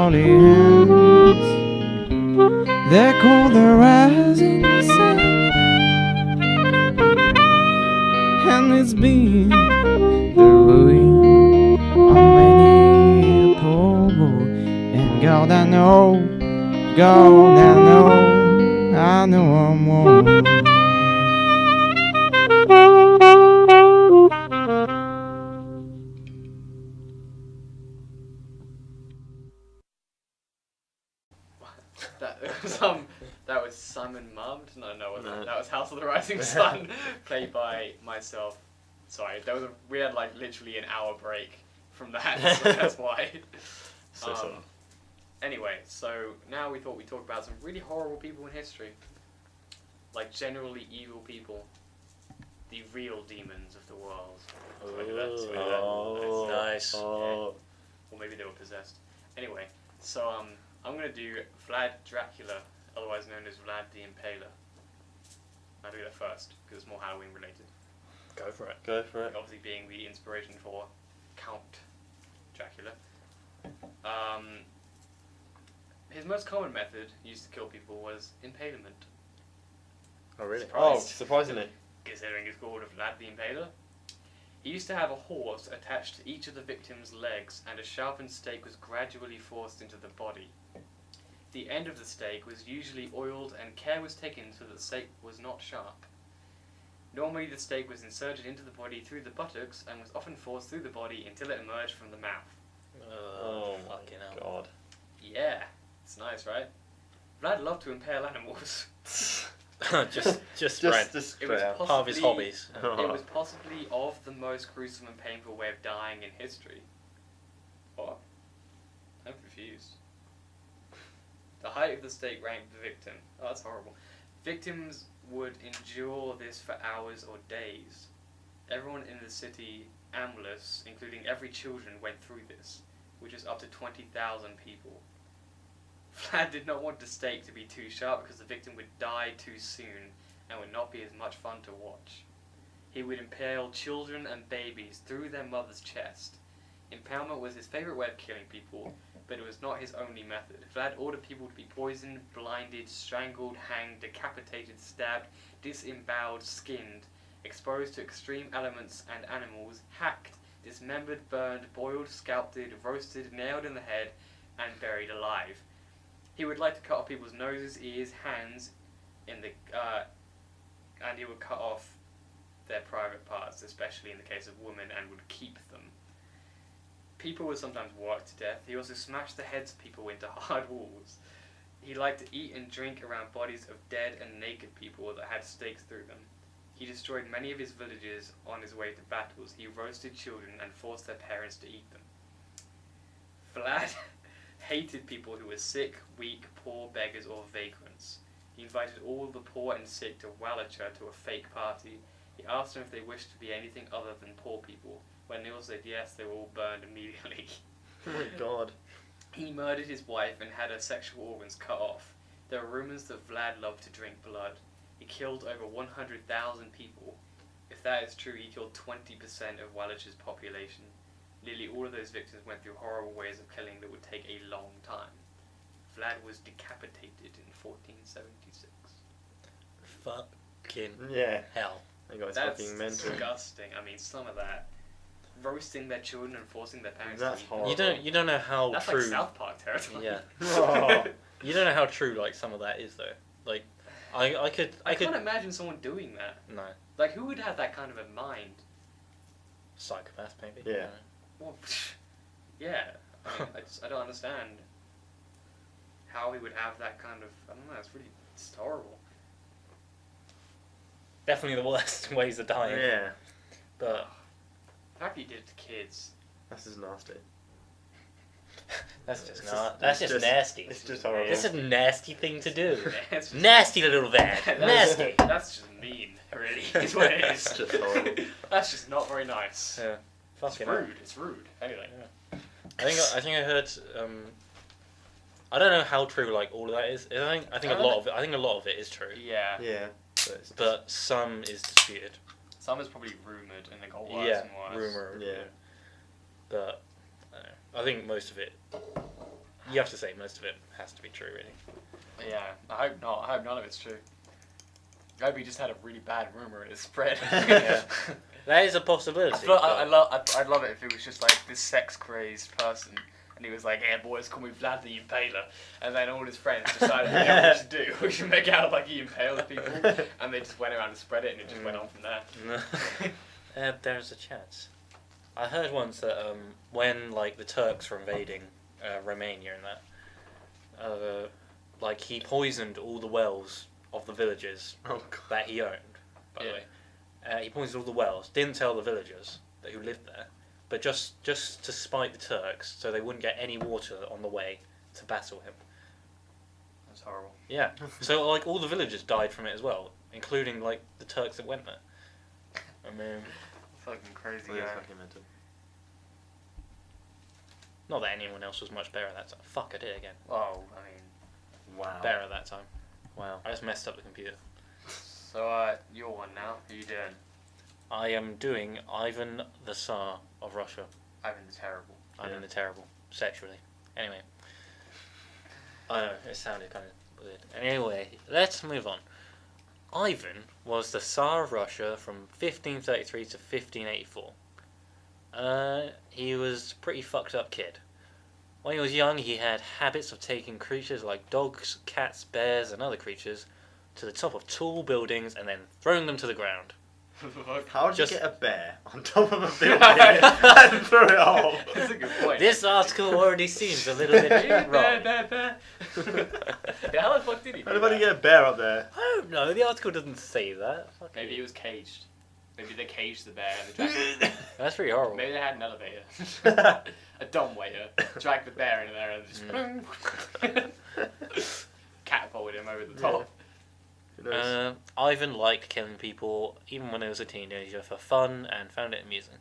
holy hands. They call the rising sun, and it's been the ruin of many a poor boy. And God, I know, I know I'm wrong. That was Simon Mummed. No, No. that was House of the Rising Sun, played by myself. Sorry, we had like literally an hour break from that, so that's why. So sorry. Anyway, so now we thought we'd talk about some really horrible people in history, like generally evil people, the real demons of the world. Oh, Nice. Oh. Or maybe they were possessed. Anyway, so I'm gonna do Vlad Dracula, otherwise known as Vlad the Impaler. I'll do that first because it's more Halloween related. Go for it. Go for it. Obviously, being the inspiration for Count Dracula. His most common method used to kill people was impalement. Oh, really? Oh, Surprised? surprisingly. Considering it's called Vlad the Impaler. He used to have a horse attached to each of the victim's legs, and a sharpened stake was gradually forced into the body. The end of the stake was usually oiled, and care was taken so that the stake was not sharp. Normally the stake was inserted into the body through the buttocks, and was often forced through the body until it emerged from the mouth. Oh my fucking hell. god. Yeah, it's nice, right? Vlad loved to impale animals. just Brent. It straight was out. possibly, Part of his hobbies. It was possibly of the most gruesome and painful way of dying in history. What? I'm confused. The height of the stake ranked the victim. Oh, that's horrible. Victims would endure this for hours or days. Everyone in the city Amulus, including every children, went through this, which is up to 20,000 people. Vlad did not want the stake to be too sharp because the victim would die too soon and would not be as much fun to watch. He would impale children and babies through their mother's chest. Impalement was his favourite way of killing people, but it was not his only method. Vlad ordered people to be poisoned, blinded, strangled, hanged, decapitated, stabbed, disemboweled, skinned, exposed to extreme elements and animals, hacked, dismembered, burned, boiled, sculpted, roasted, nailed in the head, and buried alive. He would like to cut off people's noses, ears, hands, and he would cut off their private parts, especially in the case of women, and would keep them. People would sometimes work to death. He also smashed the heads of people into hard walls. He liked to eat and drink around bodies of dead and naked people that had stakes through them. He destroyed many of his villages on his way to battles. He roasted children and forced their parents to eat them. Vlad hated people who were sick, weak, poor, beggars, or vagrants. He invited all the poor and sick to Wallachia to a fake party. He asked them if they wished to be anything other than poor people. When they all said yes, they were all burned immediately. Oh my god. He murdered his wife and had her sexual organs cut off. There are rumours that Vlad loved to drink blood. He killed over 100,000 people. If that is true, he killed 20% of Wallachia's population. Nearly all of those victims went through horrible ways of killing that would take a long time. Vlad was decapitated in 1476. Fucking Yeah. hell. That guy's That's fucking mental. disgusting. I mean, some of that. Roasting their children and forcing their parents That's to eat horrible. them. You don't know how That's true. like South Park territory. Yeah. Oh. You don't know how true like some of that is though. Like, I could can't imagine someone doing that. no Like, who would have that kind of a mind? psychopath maybe. Yeah. Well, yeah. I mean, I don't understand how he would have that kind of. I don't know. It's horrible. Definitely the worst ways of dying. Yeah. But The fact he did it to kids. That's just nasty. that's just It's not. just- That's it's just just- nasty. It's just horrible. This is a nasty thing to do. That's just, Nasty little Vlad. Nasty. That's just mean, really. Is what it is. It's just horrible. That's just not very nice. Yeah. It's Fucking hell. rude. It's rude. Anyway. I think I heard. I don't know how true like all of that is. I think a lot of it is true, Yeah. Yeah. But it's but some is disputed. Some is probably rumoured and it got worse Yeah, and worse. rumor. Yeah. But I don't know. I think most of it you have to say most of it has to be true, really. Yeah, I hope not. I hope none of it's true. I hope he just had a really bad rumor and it spread. Yeah. That is a possibility. I'd love it if it was just like this sex crazed person, and he was like, "Yeah, boys, call me Vlad the Impaler," and then all his friends decided, "You know what we should do? We should make out like he impaled people," and they just went around and spread it, and it just went on from there. There's a chance. I heard once that when like the Turks were invading Romania and that, like he poisoned all the wells of the villages that he owned. By the way, he poisoned all the wells. Didn't tell the villagers who lived there, but just to spite the Turks, so they wouldn't get any water on the way to battle him. That's horrible. Yeah. So like all the villagers died from it as well, including like the Turks that went there. I mean, fucking crazy. Yeah, Yeah. fucking mental. not that anyone else was much better at that time. Fuck, I did it again. Oh, I mean, Wow. Better at that time. Wow. I just messed up the computer. so your one now. Who you doing? I am doing Ivan the Tsar of Russia. Ivan the Terrible. Ivan the Terrible, sexually. Anyway. I know, it sounded kind of weird. Anyway, let's move on. Ivan was the Tsar of Russia from 1533 to 1584. He was a pretty fucked up kid. When he was young, he had habits of taking creatures like dogs, cats, bears, and other creatures to the top of tall buildings and then throwing them to the ground. How did Just- you get a bear on top of a building and throw it off? That's a good point. This article already seems a little bit wrong. Yeah, how the fuck did he? How do did you that? get a bear up there? I don't know, the article doesn't say that. Fuck Maybe you. he was caged. Maybe they caged the bear and the dragged That's pretty horrible. Maybe they had an elevator. A dumb waiter. Dragged the bear into there and just catapulted him over the top. Who knows? Ivan liked killing people even when he was a teenager for fun and found it amusing.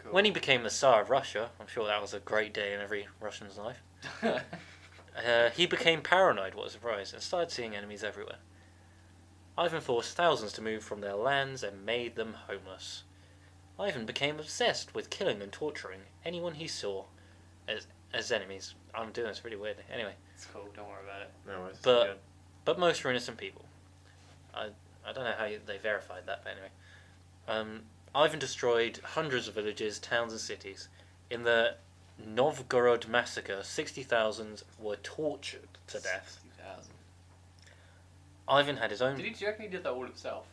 Cool. When he became the Tsar of Russia, I'm sure that was a great day in every Russian's life, he became paranoid, what a surprise, and started seeing enemies everywhere. Ivan forced thousands to move from their lands and made them homeless. Ivan became obsessed with killing and torturing anyone he saw as enemies. I'm doing this really weirdly. Anyway, It's cool, don't worry about it. No worries. but- but most were innocent people. I don't know how they verified that, but anyway. Ivan destroyed hundreds of villages, towns, and cities. In the Novgorod massacre, 60,000 were tortured to death. 60,000. Ivan had his own. Do you reckon he did that all himself?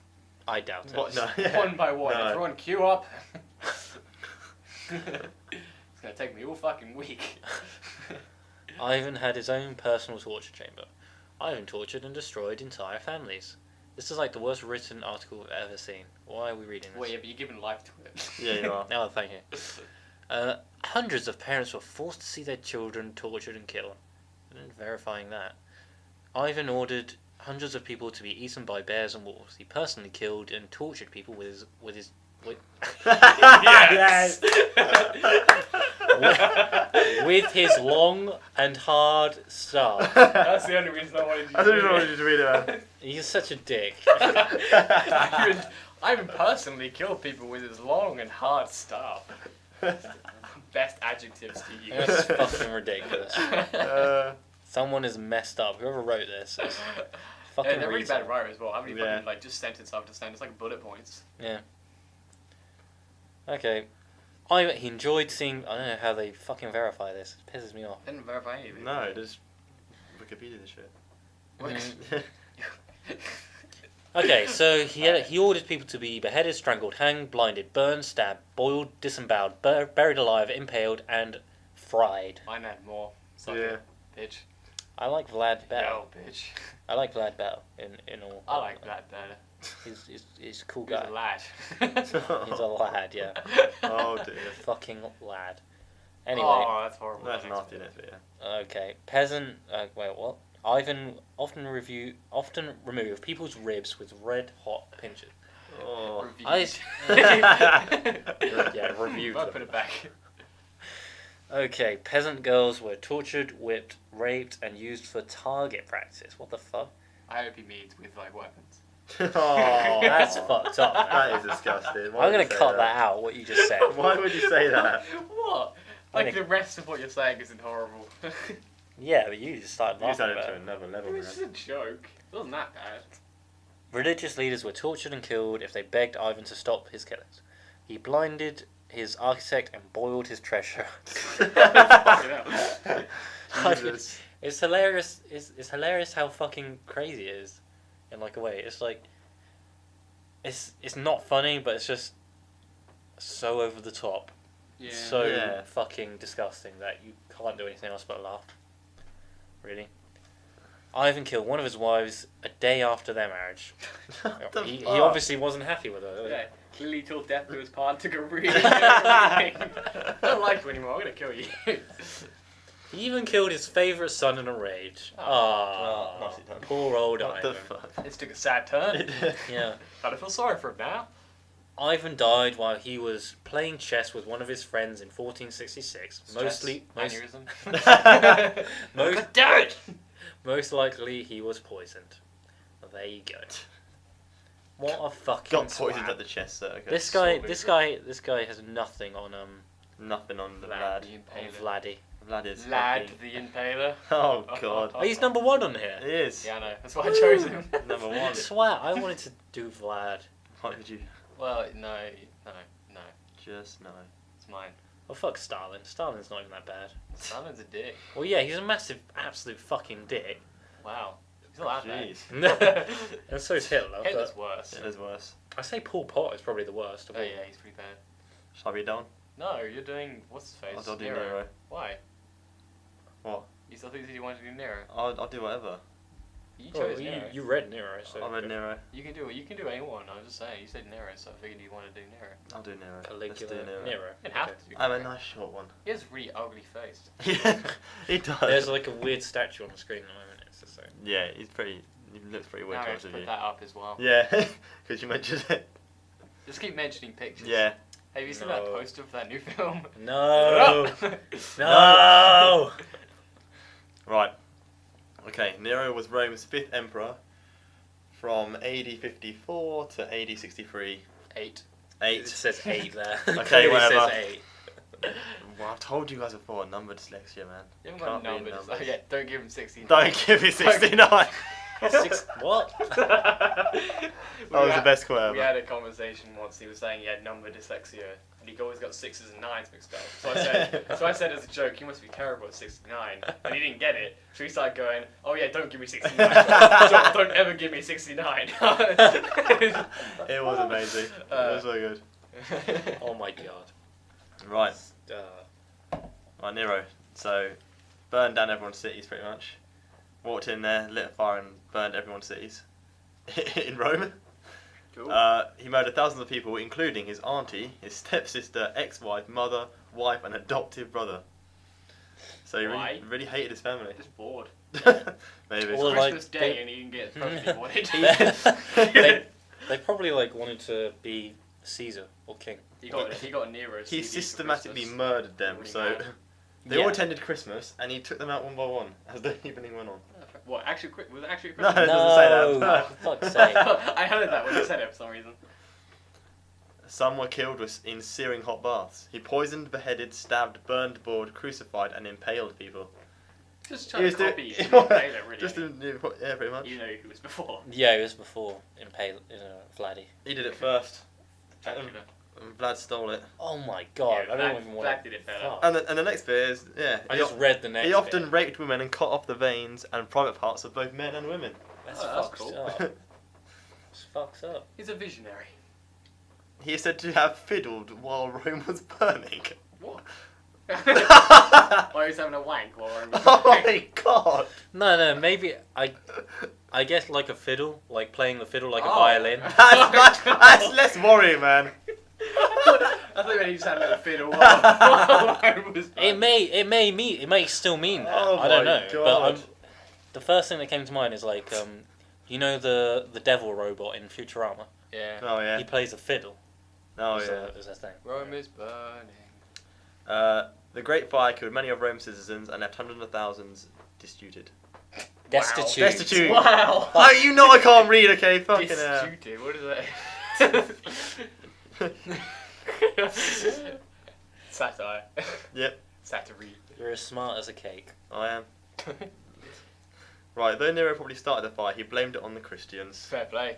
I doubt it. What? No. Yeah. One by one. No. Everyone queue up. It's gonna take me all fucking week. Ivan had his own personal torture chamber. Ivan tortured and destroyed entire families. This is like the worst written article I've ever seen. Why are we reading this? Well, yeah, but you're giving life to it. Yeah, you are. No, thank you. Hundreds of parents were forced to see their children tortured and killed. And verifying that. Ivan ordered hundreds of people to be eaten by bears and wolves. He personally killed and tortured people with Yes. with his long and hard staff. That's the only reason I wanted you to I don't do even it. want you to read it, man. He's such a dick. Ivan personally killed people with his long and hard staff. Best adjectives to use. That's fucking ridiculous. Someone is messed up. Whoever wrote this is fucking They're really retard. bad writers as well. How many Yeah. fucking, like, just sentence after sentence, like bullet points. Yeah. Okay. He enjoyed seeing. I don't know how they fucking verify this. It pisses me off. Didn't verify anything. No, just Wikipedia this shit. What? Okay, so he ordered people to be beheaded, strangled, hanged, blinded, burned, stabbed, boiled, disemboweled, buried alive, impaled, and fried. Mine had more. Suck Yeah. it, bitch. I like Vlad better. Yo, bitch. I like Vlad better in all. I like that better. He's a cool He's guy. a lad. He's a lad, yeah. Oh dear. Fucking lad. Anyway, Oh, that's horrible. That's That makes nasty, me- isn't it? Yeah. okay. Peasant. Wait, what? Ivan often remove people's ribs with red hot pinches. Oh. Reviewed. Yeah, reviewed I'll them. put it back. Okay, peasant girls were tortured, whipped, raped, and used for target practice. What the fuck? I hope he means with, like, weapons. Oh, That's fucked up, man. That is disgusting. Why I'm would gonna you say cut that out. What you just said. Why would you say that? What? I Like, think- the rest of what you're saying isn't horrible. Yeah, but you just started You laughing started about to it. another It level, was man. just a joke. It wasn't that bad. Religious leaders were tortured and killed if they begged Ivan to stop his killings. He blinded his architect and boiled his treasure. Fucking hell. Jesus. It's hilarious. It's hilarious how fucking crazy it is, in like a way. It's like, it's not funny, but it's just so over the top, Yeah. so Yeah. fucking disgusting that you can't do anything else but laugh. Really. Ivan killed one of his wives a day after their marriage. What the He fuck? obviously wasn't happy with her. Yeah, clearly till death do us part took a really I don't like you anymore, I'm gonna kill you. He even killed his favourite son in a rage. Oh. Ah, nicely done. poor old What the Ivan. fuck? This took a sad turn. Yeah. But I feel sorry for him now. Ivan died while he was playing chess with one of his friends in 1466. Aneurysm. Most, Do it! most likely he was poisoned. Well, there you go. What a fucking Got poisoned swab. at the chest, so okay. This guy has nothing on Nothing on the Vlad lad. the on Impaler. Vladdy. Vlad is Lad fucking- the Impaler. Oh god. Oh, he's number one on here. He is. Yeah, I know. That's why I chose him. Number one. Swat. I wanted to do Vlad. Why did you Well, no. just no? It's mine. Oh fuck Stalin. Stalin's not even that bad. Simon's a dick. Well, yeah, he's a massive, absolute fucking dick. Wow. He's not that Jeez. And so is Hitler. bad. Hitler's But worse. It is worse. I say Pol Pot is probably the worst of Oh all. yeah, he's pretty bad. Shall I be done? No, you're doing what's his face? I'll do Nero. Why? What? You still think you wanted to do Nero? I'll do whatever. You Well, chose Nero. you read Nero, so I read Nero. You can do anyone. I was just saying. You said Nero, so I figured you wanted to do Nero. I'll do Nero. Let's Caligula do Nero. Nero. You didn't have Okay. to do I have a Nero. nice short one. He has a really ugly face. Yeah, he does. There's like a weird statue on the screen at the moment. It's the same. Yeah, he looks pretty weird Now I to have to of put you. that up as well. Yeah, because you mentioned it. Just keep mentioning pictures. Yeah. Have you seen No. that poster for that new film? No. No. Right. Okay, Nero was Rome's 5th emperor from AD 54 to AD 63. 8. It 8. says 8 there. Okay, Clearly whatever. Says 8. Well, I've told you guys before, number dyslexia, man. You haven't Can't got read numbers. numbers. Oh, yeah, don't give him 16. Don't give me 69. What? That was the best quote We ever. had a conversation once. He was saying he had number dyslexia, and he always got 6s and 9s mixed up. So I said as a joke, "You must be terrible at 69," and he didn't get it. So he started going, "Oh yeah, don't give me 69. don't ever give me 69." It was amazing. It was so good. Oh my god. Right. Uh, Right, Nero. So, burned down everyone's cities pretty much. Walked in there, lit a fire and burned everyone's cities. In Rome. Cool. He murdered thousands of people, including his auntie, his stepsister, ex-wife, mother, wife, and adoptive brother. So he Why? really, really hated his family. Just bored. Maybe. Well, Christmas like, Day, they- and he didn't get perfectly wanted. they probably like wanted to be Caesar or king. He got a Nero. He CD for systematically Christmas. murdered them, Really so mad. they all Yeah. attended Christmas, and he took them out one by one as the evening went on. What? Actually, was it actually No, it Christmas? doesn't say that. For fuck's sake. I heard that when he said it for some reason. Some were killed in searing hot baths. He poisoned, beheaded, stabbed, burned, bored, crucified, and impaled people. Just He trying was to copy doing- Taylor, really. Just yeah, pretty much. You know who was before. Yeah, it was before Vladdy. He did it first. Dracula. And Vlad stole it. Oh my god, Yeah, I don't Vlad- even want Vlad did it better. Fuck. And the next bit is, yeah. I he just read the next He often bit. raped women and cut off the veins and private parts of both men and women. That's Oh, that's fucked cool. up. That's fucked up. He's a visionary. He is said to have fiddled while Rome was burning. What? Or he's having a wank while I'm Oh my god! No, maybe I guess like a fiddle, like playing the fiddle like a Oh. violin. That's less worrying, man. I thought he just had a little fiddle while I was. It may still mean that. Oh I don't my know. God. But the first thing that came to mind is like you know the devil robot in Futurama. Yeah. Oh yeah. He plays a fiddle. Oh is yeah. Is a thing. Rome is burning. The Great Fire killed many of Rome's citizens and left hundreds of thousands destituted. Destitute. Destitute. Wow. Oh, you know I can't read, okay? Fucking hell. Destituted. What is that? Satire. Yep, Satire. You're as smart as a cake. I am. Right, though Nero probably started the fire, he blamed it on the Christians. Fair play.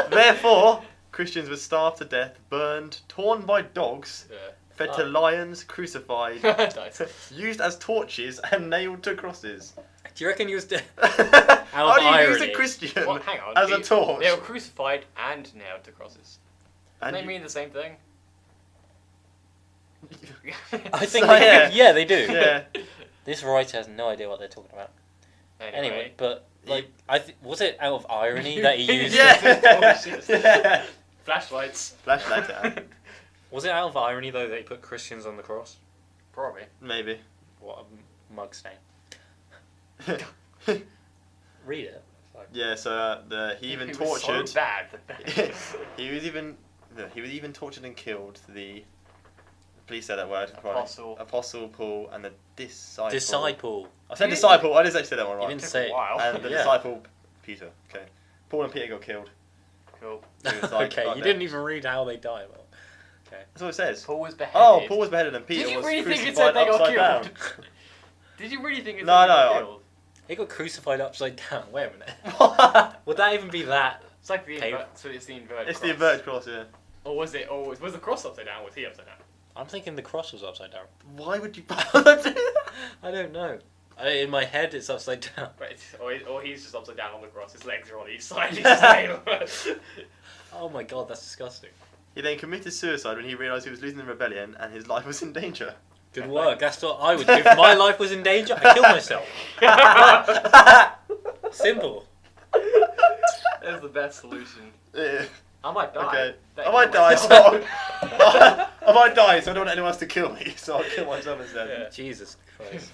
Therefore, Christians were starved to death, burned, torn by dogs, Yeah. fed to lions, crucified, Nice. used as torches, and nailed to crosses. Do you reckon he was dead? How do you use a irony. Christian What? Hang on. as a torch? They were crucified and nailed to crosses. And Don't they you- mean the same thing? I think So, they do. Yeah, they do. Yeah. This writer has no idea what they're talking about. Anyway, but like, was it out of irony that he used? Yeah. Yeah. Flashlights. Flashlight out. Was it out of irony though that he put Christians on the cross? Probably. Maybe. What a mug stain. Read it. Like, Yeah. So he even was tortured. so bad. he was even tortured and killed the. Please say that word. Apostle Paul and the disciple. disciple. I said disciple. I did actually say that one You right. didn't Took say a it. while. And the Yeah. disciple Peter. Okay. Paul and Peter got killed. Cool. It was like, Okay, right you there. didn't even read how they die. Well, okay. That's what it says. Paul was beheaded. Oh, Paul was beheaded and Peter Did you was really think it crucified said they got upside killed? down. Did you really think it No, said they no, got I- killed? He got crucified upside down. Wait a minute. What? Would that even be that? It's like the Okay. so it's the inverted It's cross. the inverted cross, yeah. Or was it? Or was the cross upside down? Or was he upside down? I'm thinking the cross was upside down. Why would you bother doing that? I don't know. In my head, it's upside down. Right. Or he's just upside down on the cross. His legs are on each side. He's just laying on it. Oh my god, that's disgusting. He then committed suicide when he realised he was losing the rebellion and his life was in danger. Good work. That's what I would do. If my life was in danger, I'd kill myself. Simple. That's the best solution. Yeah. I might die. Okay. Don't I might kill die, myself. so I might die, so I don't want anyone else to kill me, so I'll kill myself instead. Jesus Christ.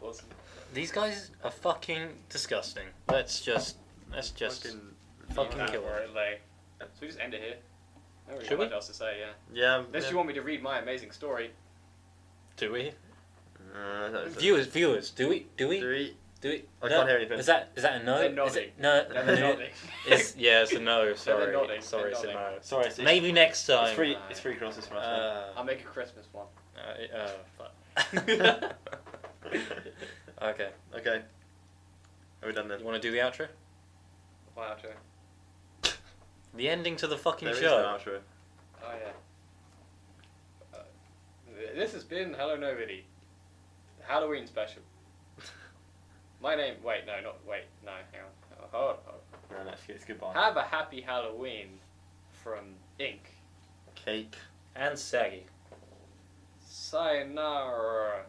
Awesome. These guys are fucking disgusting. Let's just fucking Yeah, kill right, them. like, so we just end it here. I don't really Should have we? much else to say, yeah. Yeah. Unless you want me to read my amazing story. Do we? Viewers. Viewers, do we? I can't hear anything. Is that a no? They're Is nodding. it, no. They're nodding. Yeah, it's a no. Sorry. nodding. Sorry, They're it's a no. nodding. Sorry, it's Maybe next time. It's free crosses for us. man. I'll make a Christmas one. Fuck. Okay. Okay. Are we done then? You want to do the outro? Wow, true. The ending to the fucking There is show. no outro. Oh, yeah. This has been Hello Nobody. Halloween special. My name. Wait, no, not. Wait, no, hang on. Hold on. No, it's goodbye. Have a happy Halloween from Ink. Cake. And Saggy. Sayonara.